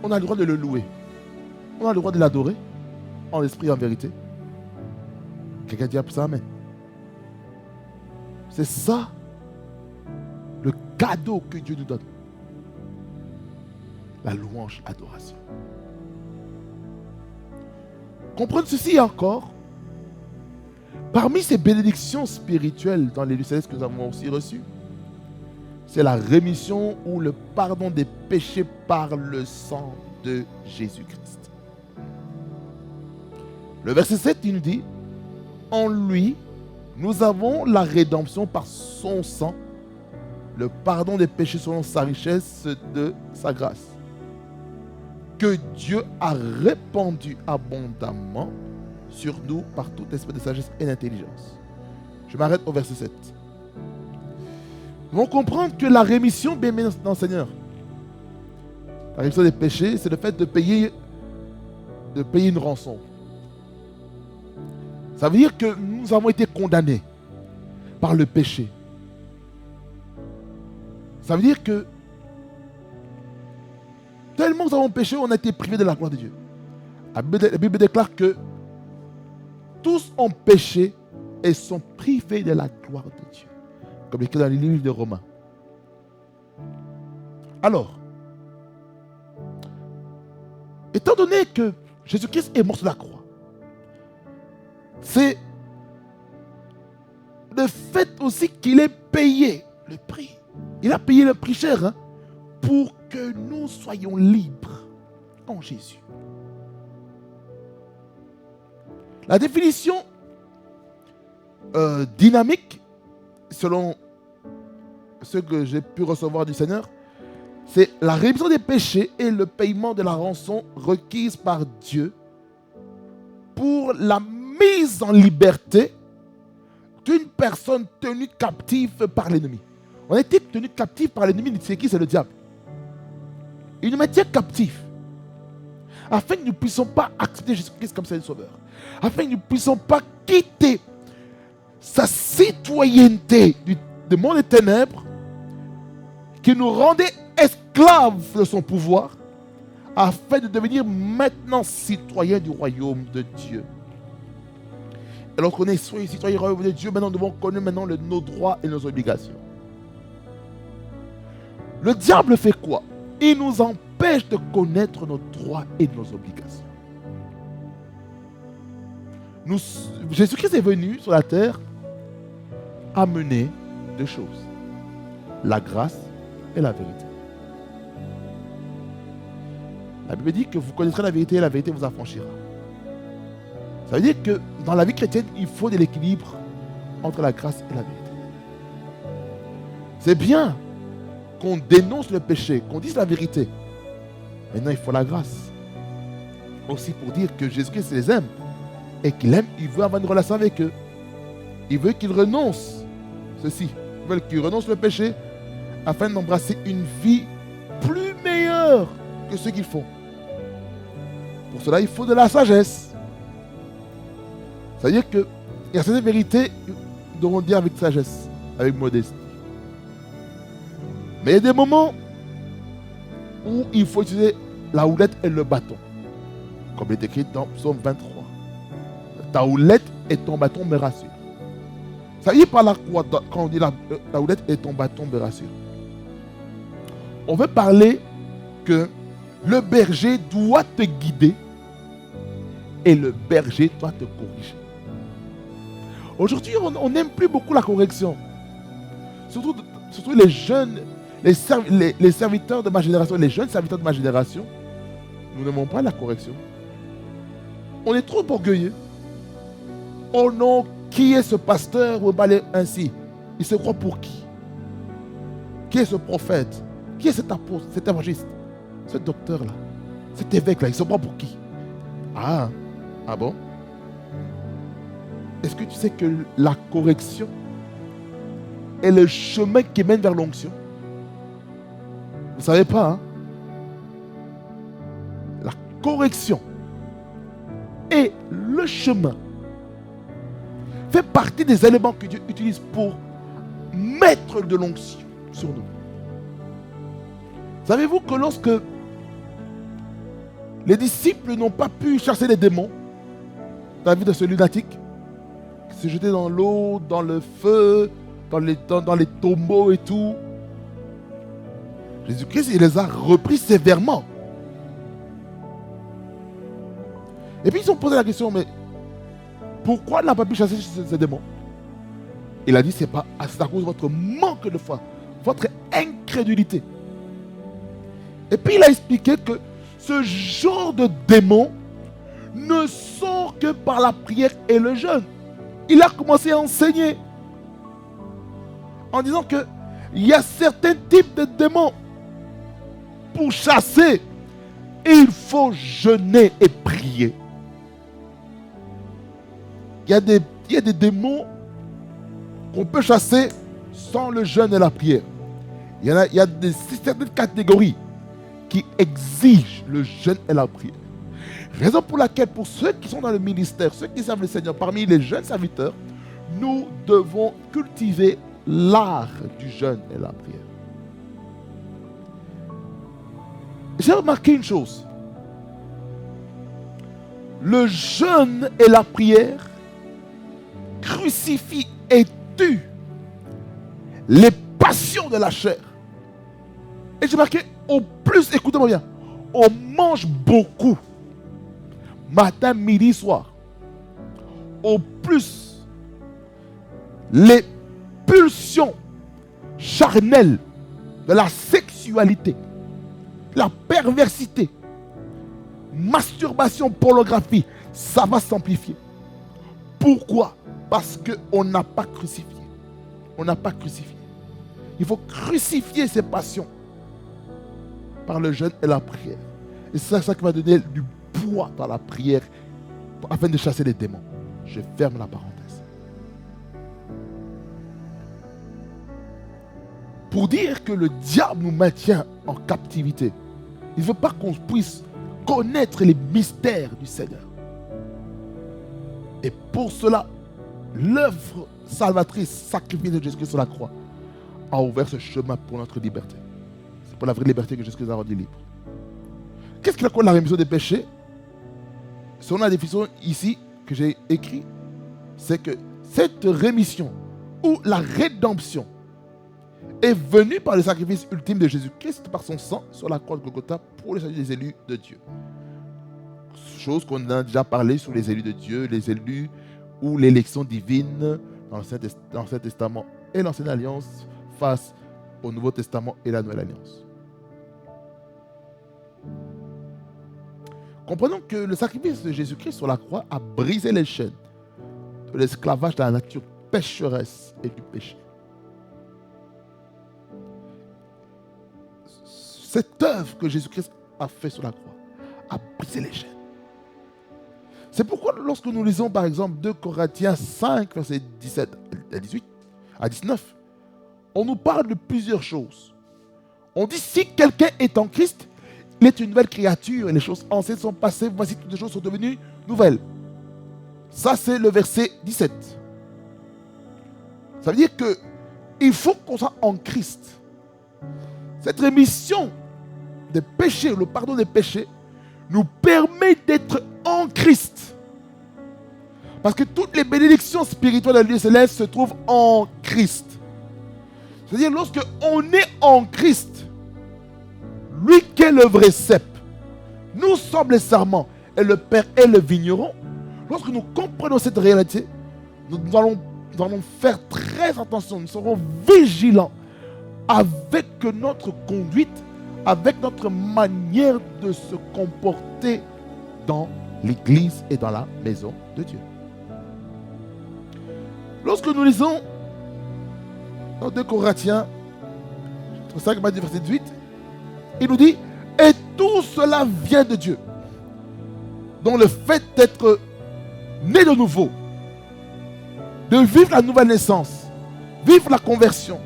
On a le droit de le louer. On a le droit de l'adorer en esprit et en vérité. Quelqu'un dit ça, amen. C'est ça le cadeau que Dieu nous donne. La louange, l'adoration. Comprenez ceci encore. Parmi ces bénédictions spirituelles dans les lieux célestes que nous avons aussi reçues, c'est la rémission ou le pardon des péchés par le sang de Jésus-Christ. Le verset 7, il nous dit, en lui, nous avons la rédemption par son sang, le pardon des péchés selon sa richesse de sa grâce, que Dieu a répandu abondamment sur nous par tout esprit de sagesse et d'intelligence. Je m'arrête au verset 7. Nous devons comprendre que la rémission, bien aimé dans le Seigneur, la rémission des péchés, c'est le fait de payer une rançon. Ça veut dire que nous avons été condamnés par le péché. Ça veut dire que tellement nous avons péché, on a été privés de la gloire de Dieu. La Bible déclare que tous ont péché et sont privés de la gloire de Dieu. Comme écrit dans les livres de Romains. Alors, étant donné que Jésus-Christ est mort sur la croix, c'est le fait aussi qu'il ait payé le prix. Il a payé le prix cher pour que nous soyons libres en Jésus. La définition dynamique, selon ce que j'ai pu recevoir du Seigneur, c'est la rémission des péchés et le paiement de la rançon requise par Dieu pour la mise en liberté d'une personne tenue captive par l'ennemi. On a été tenu captif par l'ennemi, c'est qui? C'est le diable. Il nous maintient captifs afin que nous ne puissions pas accepter Jésus-Christ comme Seigneur Sauveur, afin que nous ne puissions pas quitter sa citoyenneté du monde des ténèbres qui nous rendait esclaves de son pouvoir afin de devenir maintenant citoyens du royaume de Dieu. Et lorsqu'on est citoyen du royaume de Dieu, maintenant nous devons connaître nos droits et nos obligations. Le diable fait quoi? Il nous empêche de connaître nos droits et nos obligations. Jésus-Christ est venu sur la terre amener deux choses: la grâce et la vérité. La Bible dit que vous connaîtrez la vérité et la vérité vous affranchira. Ça veut dire que dans la vie chrétienne, il faut de l'équilibre entre la grâce et la vérité. C'est bien qu'on dénonce le péché, qu'on dise la vérité. Maintenant, il faut la grâce. Aussi pour dire que Jésus-Christ les aime et qu'il aime, il veut avoir une relation avec eux. Il veut qu'ils renoncent ceci. Il veut qu'ils renoncent le péché afin d'embrasser une vie plus meilleure que ce qu'ils font. Pour cela, il faut de la sagesse. C'est-à-dire qu'il y a certaines vérités, nous devons dire avec sagesse, avec modestie. Mais il y a des moments où il faut utiliser la houlette et le bâton. Comme il est écrit dans Psaume 23. Ta houlette et ton bâton me rassurent. Ça y est par là quand on dit la houlette et ton bâton me rassurent. On veut parler que le berger doit te guider et le berger doit te corriger. Aujourd'hui, on n'aime plus beaucoup la correction. Surtout les jeunes, les serviteurs de ma génération, les jeunes serviteurs de ma génération, nous n'aimons pas la correction. On est trop orgueilleux. Oh non, qui est ce pasteur ou balai ainsi? Il se croit pour qui? Qui est ce prophète? Qui est cet apôtre, cet évangéliste, ce docteur-là, cet évêque-là? Il se prend pour qui? Ah bon? Est-ce que tu sais que la correction est le chemin qui mène vers l'onction? Vous ne savez pas, hein? La correction et le chemin fait partie des éléments que Dieu utilise pour mettre de l'onction sur nous. Savez-vous que lorsque les disciples n'ont pas pu chasser les démons dans la vie de ce lunatique, qui se jetait dans l'eau, dans le feu, dans les tombeaux et tout, Jésus-Christ, il les a repris sévèrement. Et puis ils ont posé la question, mais pourquoi il n'a pas pu chasser ces démons? Il a dit, c'est à cause de votre manque de foi, votre incrédulité. Et puis il a expliqué que ce genre de démons ne sort que par la prière et le jeûne. Il a commencé à enseigner en disant qu'il y a certains types de démons. Pour chasser, il faut jeûner et prier. Il y a des démons qu'on peut chasser sans le jeûne et la prière. Il y a certaines catégories qui exigent le jeûne et la prière. Raison pour laquelle, pour ceux qui sont dans le ministère, ceux qui servent le Seigneur, parmi les jeunes serviteurs, nous devons cultiver l'art du jeûne et la prière. J'ai remarqué une chose. Le jeûne et la prière crucifient et tuent les passions de la chair. Et j'ai remarqué, au plus, écoutez-moi bien, on mange beaucoup, matin, midi, soir. Au plus, les pulsions charnelles de la sexualité, la perversité, masturbation, pornographie, ça va s'amplifier. Pourquoi? Parce qu'on n'a pas crucifié. On n'a pas crucifié. Il faut crucifier ces passions par le jeûne et la prière. Et c'est ça qui va donner du poids dans la prière afin de chasser les démons. Je ferme la parenthèse. Pour dire que le diable nous maintient en captivité, il ne veut pas qu'on puisse connaître les mystères du Seigneur. Et pour cela, l'œuvre salvatrice, sacrifice de Jésus-Christ sur la croix, a ouvert ce chemin pour notre liberté. C'est pour la vraie liberté que Jésus-Christ a rendu libre. Qu'est-ce qu'il a contre la rémission des péchés? Selon la définition ici que j'ai écrite, c'est que cette rémission ou la rédemption est venue par le sacrifice ultime de Jésus-Christ par son sang sur la croix de Golgotha pour le salut des élus de Dieu. Chose qu'on a déjà parlé sur les élus de Dieu, les élus ou l'élection divine dans l'Ancien Testament et l'Ancienne Alliance face au Nouveau Testament et la Nouvelle Alliance. Comprenons que le sacrifice de Jésus-Christ sur la croix a brisé les chaînes de l'esclavage de la nature pécheresse et du péché. Cette œuvre que Jésus-Christ a fait sur la croix a brisé les chaînes. C'est pourquoi lorsque nous lisons par exemple 2 Corinthiens 5, versets 17 à 18, à 19, on nous parle de plusieurs choses. On dit si quelqu'un est en Christ, il est une nouvelle créature et les choses anciennes sont passées, voici toutes les choses sont devenues nouvelles. Ça c'est le verset 17. Ça veut dire qu'il faut qu'on soit en Christ. Cette rémission des péchés, le pardon des péchés, nous permet d'être en Christ. Parce que toutes les bénédictions spirituelles de Dieu céleste se trouvent en Christ. C'est-à-dire, lorsque on est en Christ, lui qui est le vrai cep, nous sommes les serments. et le Père est le vigneron, lorsque nous comprenons cette réalité, nous allons faire très attention, nous serons vigilants avec notre conduite, avec notre manière de se comporter dans l'église et dans la maison de Dieu. Lorsque nous lisons dans 2 Corinthiens, 5, verset 8, il nous dit, et tout cela vient de Dieu, dont le fait d'être né de nouveau, de vivre la nouvelle naissance, vivre la conversion,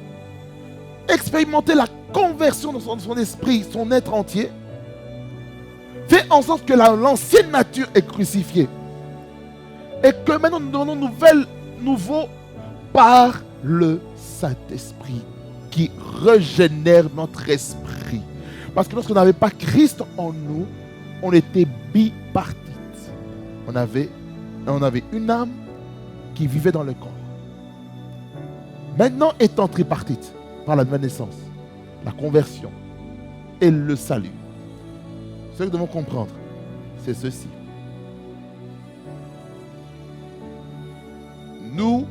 expérimenter la conversion de son esprit, son être entier, fait en sorte que l'ancienne nature est crucifiée et que maintenant nous devenons nouveau par le Saint-Esprit qui régénère notre esprit. Parce que lorsqu'on n'avait pas Christ en nous, on était bipartite. On avait une âme qui vivait dans le corps. Maintenant étant tripartite par la nouvelle naissance, la conversion et le salut. Ce que nous devons comprendre, c'est ceci. Nous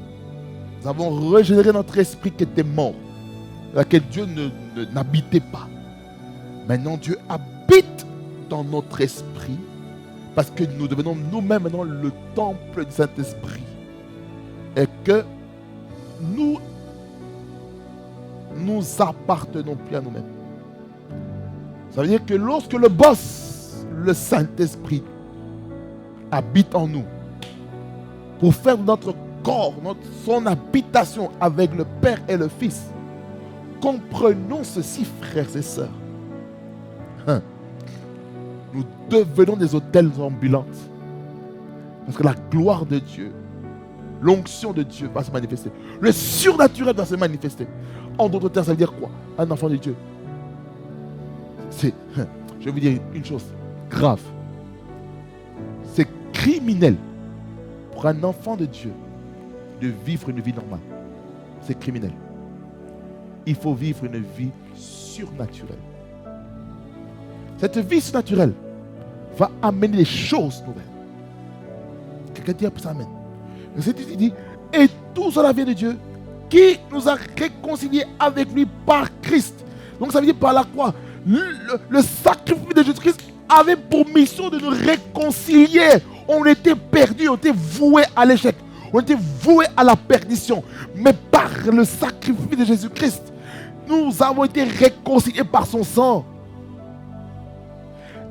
avons régénéré notre esprit qui était mort, dans lequel Dieu n'habitait pas. Maintenant, Dieu habite dans notre esprit parce que nous devenons nous-mêmes maintenant le temple du Saint-Esprit. Et que nous appartenons plus à nous-mêmes. Ça veut dire que lorsque le boss, le Saint-Esprit, habite en nous, pour faire de notre corps, son habitation avec le Père et le Fils, comprenons ceci, frères et sœurs. Nous devenons des autels ambulantes. Parce que la gloire de Dieu, l'onction de Dieu va se manifester. Le surnaturel va se manifester. En d'autres termes, ça veut dire quoi? Un enfant de Dieu. Je vais vous dire une chose grave. C'est criminel pour un enfant de Dieu de vivre une vie normale. C'est criminel. Il faut vivre une vie surnaturelle. Cette vie surnaturelle va amener des choses nouvelles. Quelqu'un dit ça, amen. Il dit, et tout cela vient de Dieu qui nous a réconciliés avec lui par Christ. Donc ça veut dire par la croix. Le sacrifice de Jésus-Christ avait pour mission de nous réconcilier. On était perdus, on était voués à l'échec. On était voués à la perdition. Mais par le sacrifice de Jésus-Christ, nous avons été réconciliés par son sang.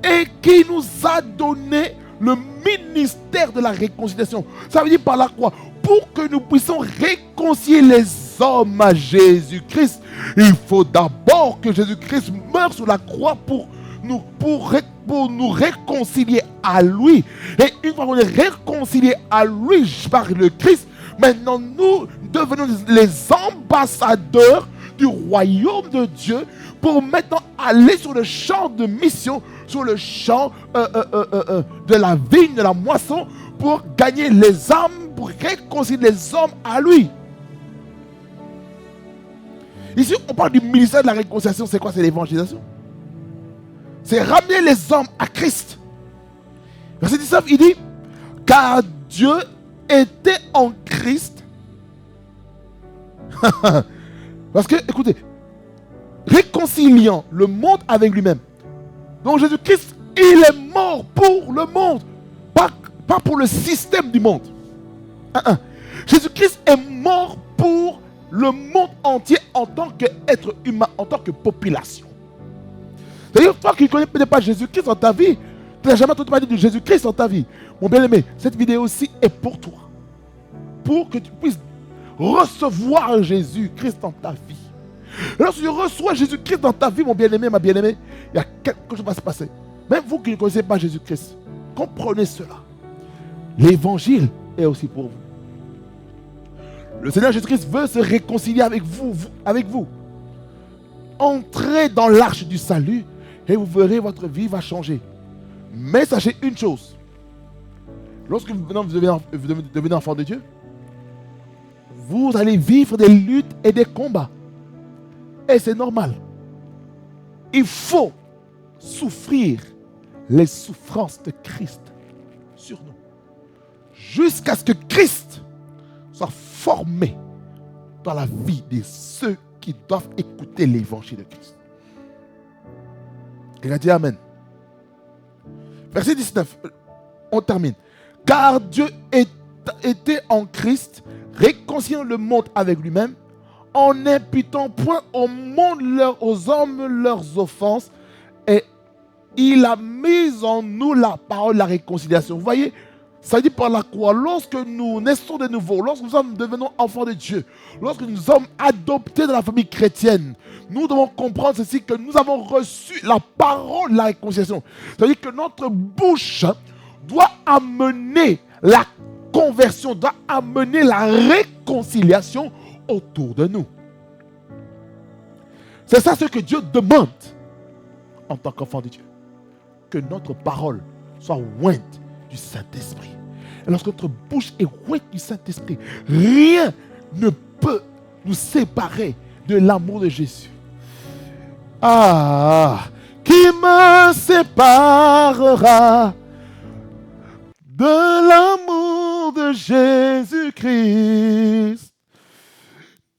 Et qui nous a donné le ministère de la réconciliation. Ça veut dire par la croix, pour que nous puissions réconcilier les hommes à Jésus-Christ, il faut d'abord que Jésus-Christ meure sur la croix pour nous réconcilier à lui. Et une fois qu'on est réconcilié à lui par le Christ, maintenant nous devenons les ambassadeurs du royaume de Dieu pour maintenant aller sur le champ de mission, sur le champ de la vigne, de la moisson, pour gagner les âmes, pour réconcilier les hommes à lui. Ici, on parle du ministère de la réconciliation. C'est quoi? C'est l'évangélisation. C'est ramener les hommes à Christ. Verset 19, il dit, car Dieu était en Christ. Parce que, écoutez, réconciliant le monde avec lui-même. Donc Jésus-Christ, il est mort pour le monde, pas pour le système du monde. Jésus-Christ est mort pour le monde entier en tant qu'être humain, en tant que population. C'est-à-dire, toi qui ne connais peut-être pas Jésus-Christ dans ta vie, tu n'as jamais entendu parler de Jésus-Christ dans ta vie. Mon bien-aimé, cette vidéo-ci est pour toi. Pour que tu puisses recevoir Jésus-Christ dans ta vie. Et lorsque tu reçois Jésus-Christ dans ta vie, mon bien-aimé, ma bien-aimée, il y a quelque chose qui va se passer. Même vous qui ne connaissez pas Jésus-Christ, comprenez cela. L'évangile est aussi pour vous. Le Seigneur Jésus-Christ veut se réconcilier avec vous. Entrez dans l'arche du salut et vous verrez votre vie va changer. Mais sachez une chose. Lorsque vous devenez enfant de Dieu, vous allez vivre des luttes et des combats. Et c'est normal. Il faut souffrir les souffrances de Christ sur nous. Jusqu'à ce que Christ soit formé dans la vie de ceux qui doivent écouter l'évangile de Christ. Il a dit Amen. Verset 19, on termine. Car Dieu était en Christ, réconciliant le monde avec lui-même, en n'imputant point au monde aux hommes leurs offenses, et il a mis en nous la parole de la réconciliation. Vous voyez, ça dit par la croix, lorsque nous naissons de nouveau, lorsque nous devenons enfants de Dieu, lorsque nous sommes adoptés dans la famille chrétienne, nous devons comprendre ceci, que nous avons reçu la parole de la réconciliation. C'est-à-dire que notre bouche doit amener la conversion, doit amener la réconciliation autour de nous. C'est ça ce que Dieu demande en tant qu'enfant de Dieu. Que notre parole soit ointe du Saint-Esprit. Et lorsque notre bouche est ointe du Saint-Esprit, rien ne peut nous séparer de l'amour de Jésus. Ah, qui me séparera de l'amour de Jésus-Christ?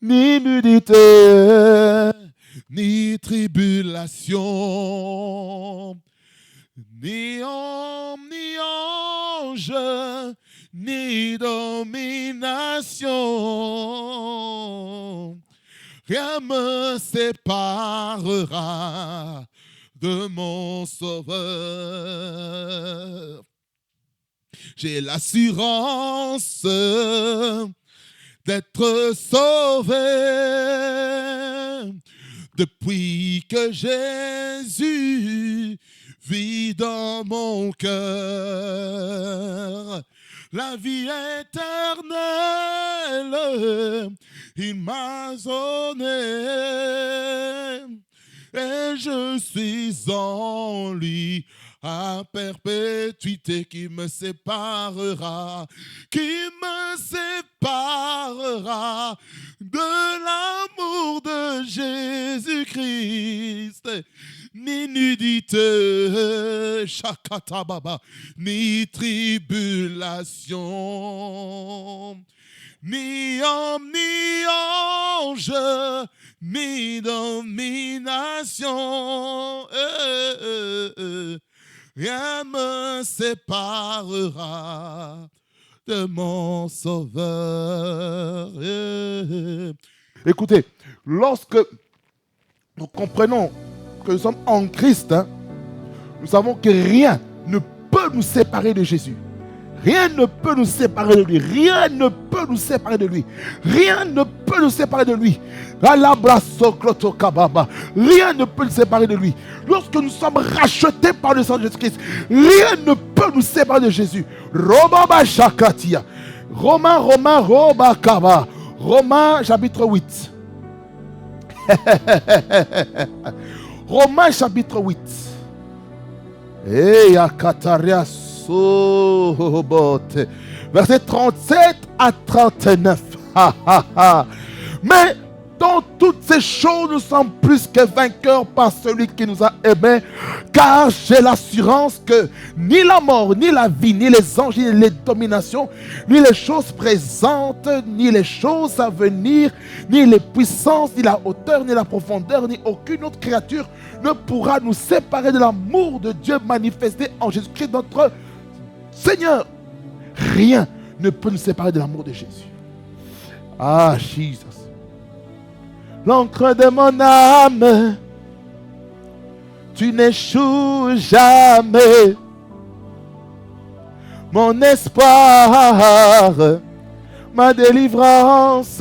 Ni nudité, ni tribulation, ni homme, ni ange, ni domination. Rien me séparera de mon Sauveur. J'ai l'assurance d'être sauvé depuis que Jésus vit dans mon cœur. La vie éternelle, il m'a donné, et je suis en lui à perpétuité. Qui me séparera de l'amour de Jésus-Christ? Ni nudité, chakatababa, ni tribulation, ni homme, ni ange, ni domination. Rien me séparera de mon Sauveur. Écoutez, lorsque nous comprenons que nous sommes en Christ, nous savons que rien ne peut nous séparer de Jésus. Rien ne peut nous séparer de lui. Rien ne peut nous séparer de lui. Rien ne peut nous séparer de lui. Rien ne peut nous séparer de lui. Lorsque nous sommes rachetés par le sang de Jésus-Christ, rien ne peut nous séparer de Jésus. Romains chapitre 8. Romains chapitre 8. Verset 37 à 39. Mais dans toutes ces choses, nous sommes plus que vainqueurs par celui qui nous a aimés, car j'ai l'assurance que ni la mort, ni la vie, ni les anges, ni les dominations, ni les choses présentes, ni les choses à venir, ni les puissances, ni la hauteur, ni la profondeur, ni aucune autre créature ne pourra nous séparer de l'amour de Dieu manifesté en Jésus-Christ notre Seigneur. Rien ne peut nous séparer de l'amour de Jésus. Ah, Jesus. L'encre de mon âme, tu n'échoues jamais. Mon espoir, ma délivrance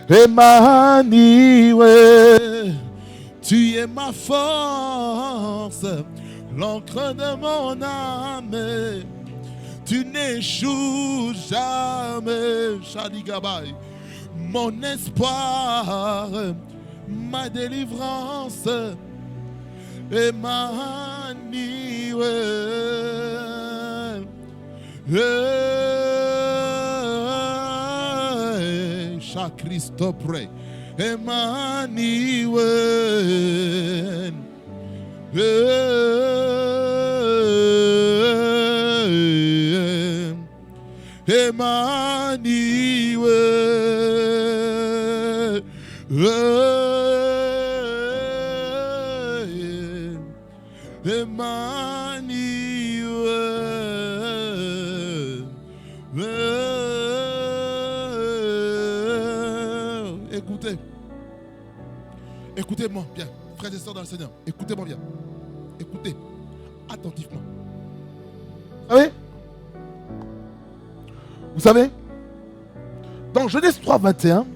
Emmanuel, tu es ma force, l'encre de mon âme, tu n'échoues jamais. Shadigabai. Mon espoir, ma délivrance, Emmanuel. Chaque Christ près, Emmanuel. Emmanuel. Emmanuel. Écoutez. Écoutez-moi bien, frères et sœurs dans le Seigneur. Écoutez-moi bien. Écoutez attentivement. Vous savez, dans Genèse 3, 21,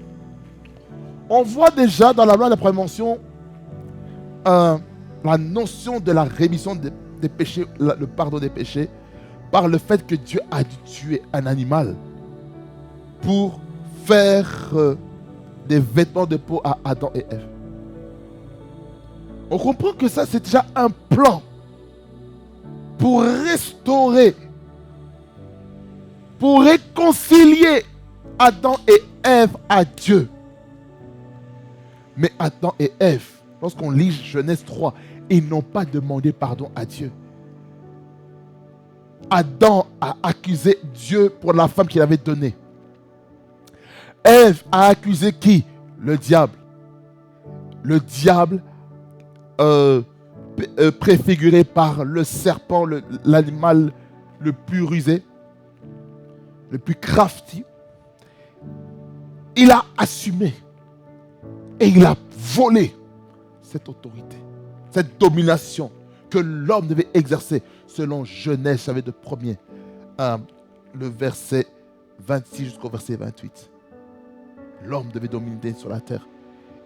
on voit déjà dans la loi de la prévention la notion de la rémission des péchés, le pardon des péchés, par le fait que Dieu a dû tuer un animal pour faire des vêtements de peau à Adam et Ève. On comprend que ça, c'est déjà un plan pour restaurer, pour réconcilier Adam et Ève à Dieu. Mais Adam et Ève, lorsqu'on lit Genèse 3, ils n'ont pas demandé pardon à Dieu. Adam a accusé Dieu pour la femme qu'il avait donnée. Ève a accusé qui? Le diable. Le diable préfiguré par le serpent, l'animal le plus rusé, le plus crafty. Il a assumé et il a volé cette autorité, cette domination que l'homme devait exercer selon Genèse, chapitre 1er, le verset 26 jusqu'au verset 28. L'homme devait dominer sur la terre.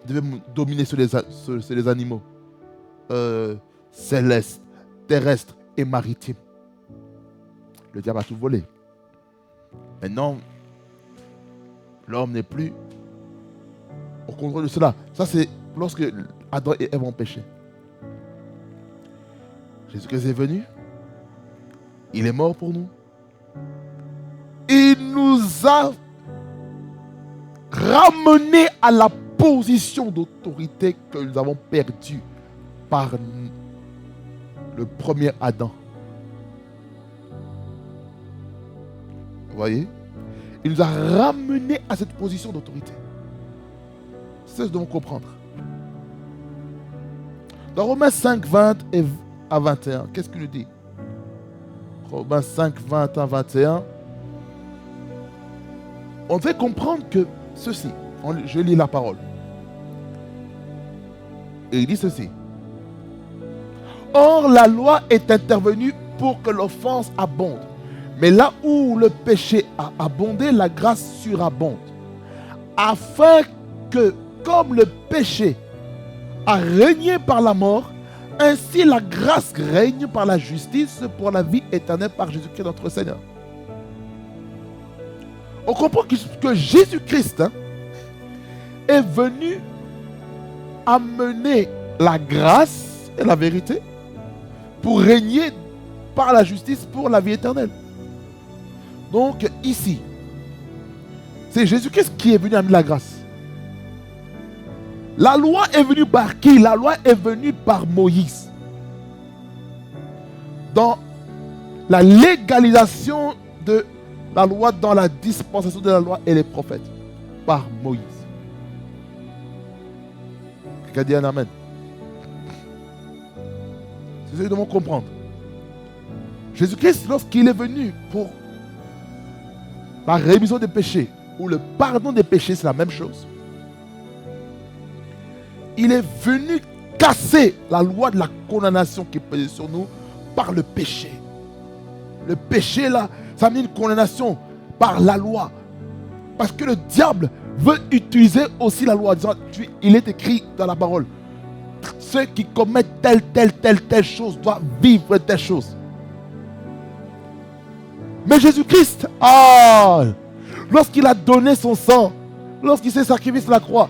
Il devait dominer sur les animaux célestes, terrestres et maritimes. Le diable a tout volé. Maintenant, l'homme n'est plus au contrôle de cela. Ça, c'est lorsque Adam et Ève ont péché. Jésus-Christ est venu. Il est mort pour nous. Il nous a ramenés à la position d'autorité que nous avons perdue par le premier Adam. Vous voyez? Il nous a ramenés à cette position d'autorité. C'est ce que nous devons comprendre. Dans Romains 5, 20 à 21, qu'est-ce qu'il nous dit? Romains 5, 20 à 21. On devait comprendre que ceci, je lis la parole. Et il dit ceci. Or, la loi est intervenue pour que l'offense abonde. Mais là où le péché a abondé, la grâce surabonde. Afin que, comme le péché a régné par la mort, ainsi la grâce règne par la justice pour la vie éternelle par Jésus-Christ notre Seigneur. On comprend que Jésus-Christ est venu amener la grâce et la vérité pour régner par la justice pour la vie éternelle. Donc ici, c'est Jésus-Christ qui est venu amener la grâce. La loi est venue par qui? La loi est venue par Moïse. Dans la légalisation de la loi, dans la dispensation de la loi et les prophètes, par Moïse. Quelqu'un dit un amen. C'est ce que nous devons comprendre. Jésus-Christ, lorsqu'il est venu pour la rémission des péchés, ou le pardon des péchés, c'est la même chose. Il est venu casser la loi de la condamnation qui pesait sur nous par le péché. Le péché, là, ça met une condamnation par la loi. Parce que le diable veut utiliser aussi la loi. Disant, il est écrit dans la parole, ceux qui commettent telle chose doivent vivre telle chose. Mais Jésus-Christ, lorsqu'il a donné son sang, lorsqu'il s'est sacrifié sur la croix,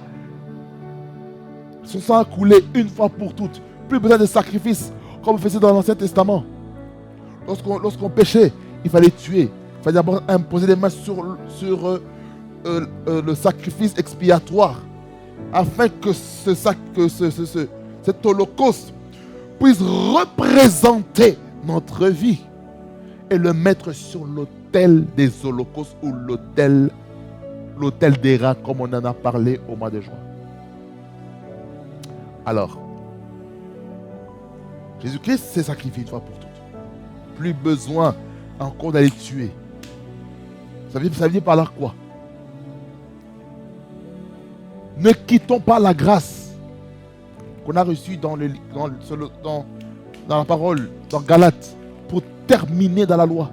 son sang a coulé une fois pour toutes. Plus besoin de sacrifice comme on faisait dans l'Ancien Testament. Lorsqu'on péchait, il fallait tuer. Il fallait d'abord imposer les mains sur le sacrifice expiatoire, afin que cet holocauste puisse représenter notre vie. et le mettre sur l'autel des holocaustes ou l'autel des rats, comme on en a parlé au mois de juin. Alors, Jésus-Christ s'est sacrifié une fois pour toutes. Plus besoin encore d'aller tuer. Ça veut dire par là quoi? Ne quittons pas la grâce qu'on a reçue dans la parole, dans Galates, pour terminer dans la loi.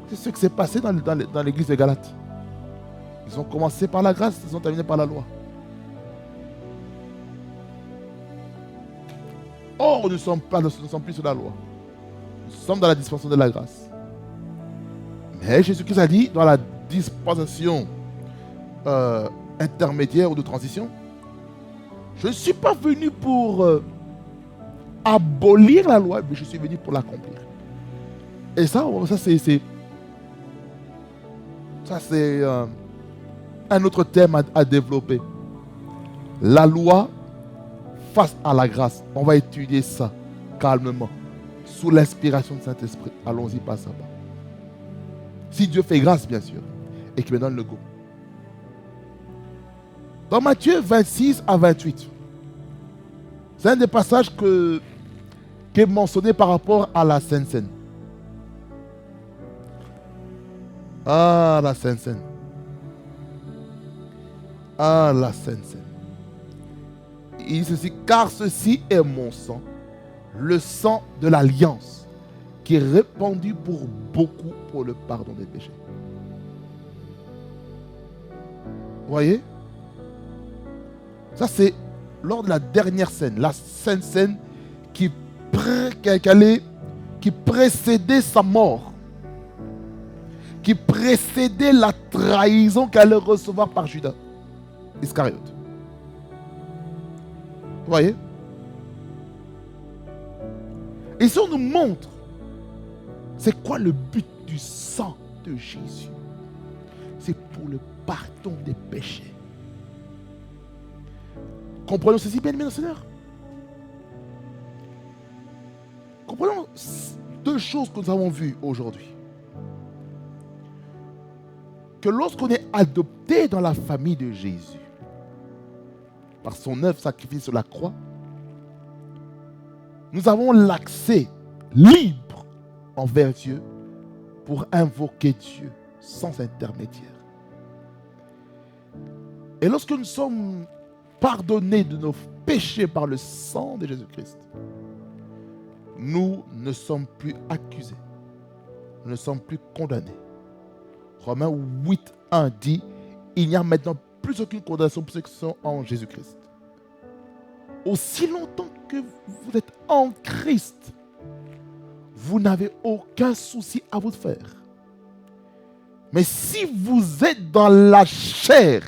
C'est ce qui s'est passé dans l'église de Galates. Ils ont commencé par la grâce, ils ont terminé par la loi. Or, nous ne sommes plus sur la loi. Nous sommes dans la dispensation de la grâce. Mais Jésus-Christ a dit, dans la dispensation intermédiaire ou de transition, je ne suis pas venu pour abolir la loi, mais je suis venu pour l'accomplir. Et ça c'est un autre thème à développer. La loi face à la grâce. On va étudier ça calmement, sous l'inspiration du Saint-Esprit. Allons-y pas ça. Si Dieu fait grâce, bien sûr, et qu'il me donne le go. Dans Matthieu 26 à 28, c'est un des passages qui est mentionné par rapport à la Sainte Seine. Ah, la Sainte Seine. Ah, la Sainte Seine. Il dit ceci, car ceci est mon sang, le sang de l'alliance, qui est répandu pour beaucoup pour le pardon des péchés. Vous voyez? Ça, c'est lors de la dernière scène, la Sainte Seine qui précédait sa mort, qui précédait la trahison qu'elle allait recevoir par Judas Iscariote. Vous voyez? Et si on nous montre, c'est quoi le but du sang de Jésus? C'est pour le pardon des péchés. Comprenons ceci, bien aimés, Seigneur. Comprenons deux choses que nous avons vues aujourd'hui. Que lorsqu'on est adopté dans la famille de Jésus, par son œuvre sacrifiée sur la croix, nous avons l'accès libre envers Dieu pour invoquer Dieu sans intermédiaire. Et lorsque nous sommes pardonnés de nos péchés par le sang de Jésus-Christ, nous ne sommes plus accusés, nous ne sommes plus condamnés. Romains 8, 1 dit, il n'y a maintenant plus aucune condamnation pour ceux qui sont en Jésus-Christ. Aussi longtemps que vous êtes en Christ, vous n'avez aucun souci à vous faire. Mais si vous êtes dans la chair,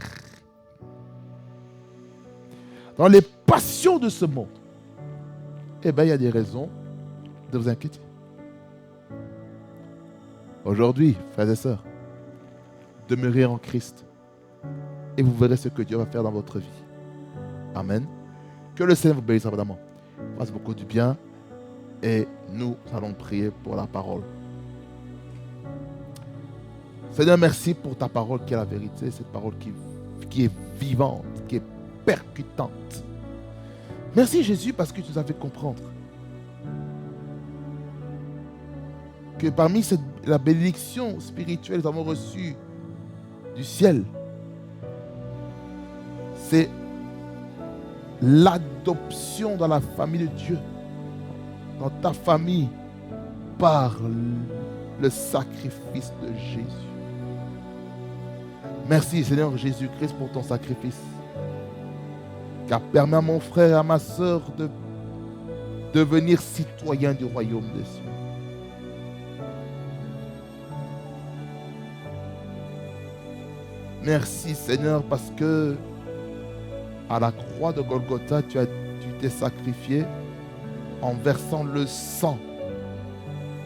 dans les passions de ce monde, eh bien, il y a des raisons de vous inquiéter. Aujourd'hui, frères et sœurs, demeurez en Christ et vous verrez ce que Dieu va faire dans votre vie. Amen. Que le Seigneur vous bénisse abondamment. Fasse beaucoup du bien et nous allons prier pour la parole. Seigneur, merci pour ta parole qui est la vérité, cette parole qui est vivante, qui est percutante. Merci Jésus parce que tu nous as fait comprendre que parmi la bénédiction spirituelle que nous avons reçue du ciel, c'est l'adoption dans la famille de Dieu, dans ta famille, par le sacrifice de Jésus. Merci Seigneur Jésus-Christ pour ton sacrifice qui a permis à mon frère et à ma soeur de devenir citoyens du royaume des cieux. Merci Seigneur parce que à la croix de Golgotha, tu t'es sacrifié en versant le sang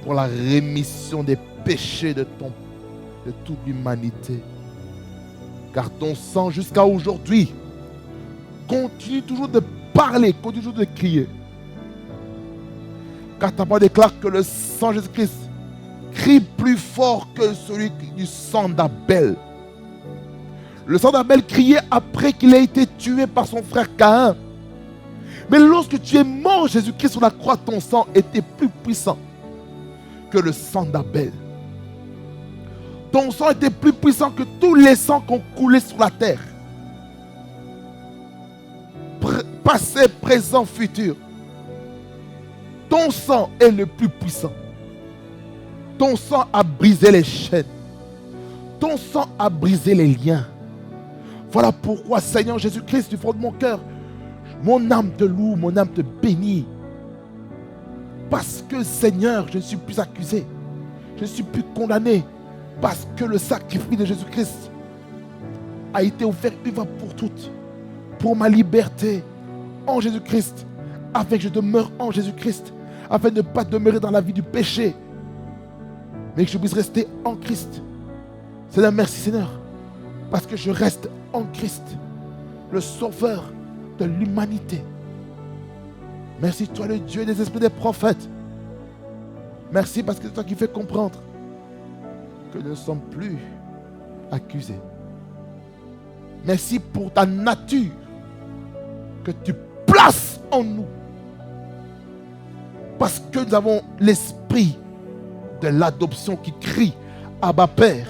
pour la rémission des péchés de toute l'humanité. Car ton sang, jusqu'à aujourd'hui, continue toujours de parler, continue toujours de crier. Car ta parole déclare que le sang de Jésus-Christ cri plus fort que celui du sang d'Abel. Le sang d'Abel criait après qu'il ait été tué par son frère Caïn. Mais lorsque tu es mort, Jésus-Christ sur la croix, ton sang était plus puissant que le sang d'Abel. Ton sang était plus puissant que tous les sangs qui ont coulé sur la terre. Passé, présent, futur. Ton sang est le plus puissant. Ton sang a brisé les chaînes. Ton sang a brisé les liens. Voilà pourquoi, Seigneur Jésus-Christ, du fond de mon cœur, mon âme te loue, mon âme te bénit. Parce que, Seigneur, je ne suis plus accusé. Je ne suis plus condamné. Parce que le sacrifice de Jésus-Christ a été offert une fois pour toutes. Pour ma liberté en Jésus-Christ. Afin que je demeure en Jésus-Christ. Afin de ne pas demeurer dans la vie du péché. Mais que je puisse rester en Christ. Seigneur, merci Seigneur. Parce que je reste en Christ. Le sauveur de l'humanité. Merci toi le Dieu des esprits des prophètes. Merci parce que c'est toi qui fais comprendre que nous ne sommes plus accusés. Merci pour ta nature que tu places en nous. Parce que nous avons l'esprit de l'adoption qui crie Abba Père.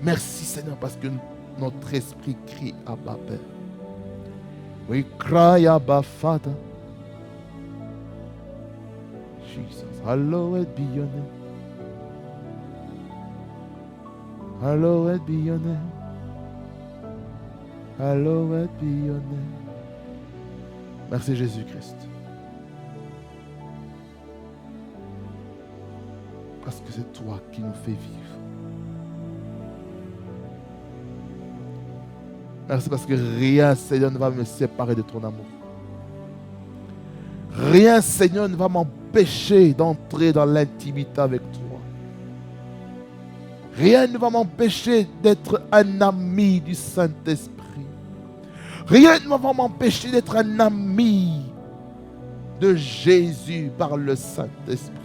Merci Seigneur parce que notre esprit crie Abba Père. We cry Abba Father. Jesus, hallowed be your name. Hallowed be your name. Hallowed be your name. Merci Jésus-Christ. Parce que c'est toi qui nous fais vivre. Merci parce que rien, Seigneur, ne va me séparer de ton amour. Rien, Seigneur, ne va m'empêcher d'entrer dans l'intimité avec toi. Rien ne va m'empêcher d'être un ami du Saint-Esprit. Rien ne va m'empêcher d'être un ami de Jésus par le Saint-Esprit.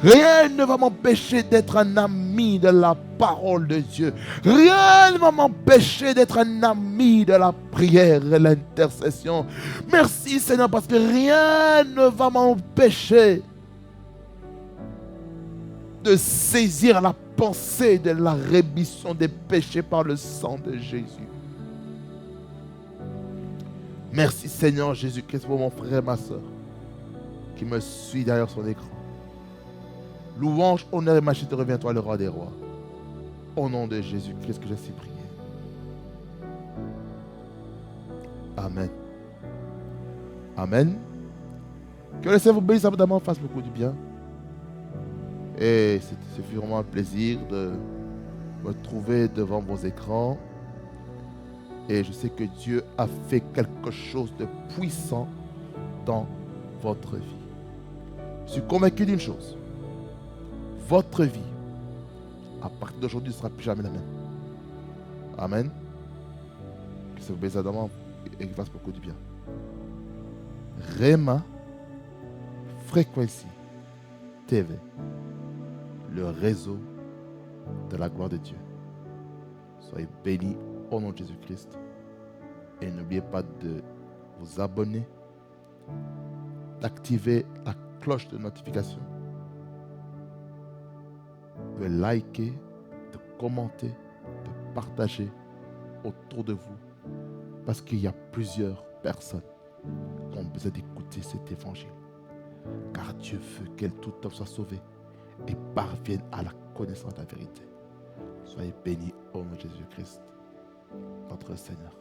Rien ne va m'empêcher d'être un ami de la parole de Dieu. Rien ne va m'empêcher d'être un ami de la prière et l'intercession. Merci Seigneur parce que rien ne va m'empêcher de saisir la pensée de la rémission des péchés par le sang de Jésus. Merci Seigneur Jésus-Christ pour mon frère et ma soeur qui me suit derrière son écran. Louange, honneur et majesté revient à toi, le roi des rois. Au nom de Jésus-Christ que j'ai si prié. Amen. Amen. Que le Seigneur vous bénisse abondamment, fasse beaucoup du bien. Et c'est vraiment un plaisir de me trouver devant vos écrans. Et je sais que Dieu a fait quelque chose de puissant dans votre vie. Je suis convaincu d'une chose. Votre vie, à partir d'aujourd'hui, ne sera plus jamais la même. Amen. Que ça vous bénisse abondamment et qu'il fasse beaucoup du bien. Rema Frequency TV, le réseau de la gloire de Dieu. Soyez bénis au nom de Jésus-Christ. Et n'oubliez pas de vous abonner, d'activer la cloche de notification, de liker, de commenter, de partager autour de vous. Parce qu'il y a plusieurs personnes qui ont besoin d'écouter cet évangile. Car Dieu veut que tout homme soit sauvé et parvienne à la connaissance de la vérité. Soyez bénis au nom de Jésus-Christ, notre Seigneur.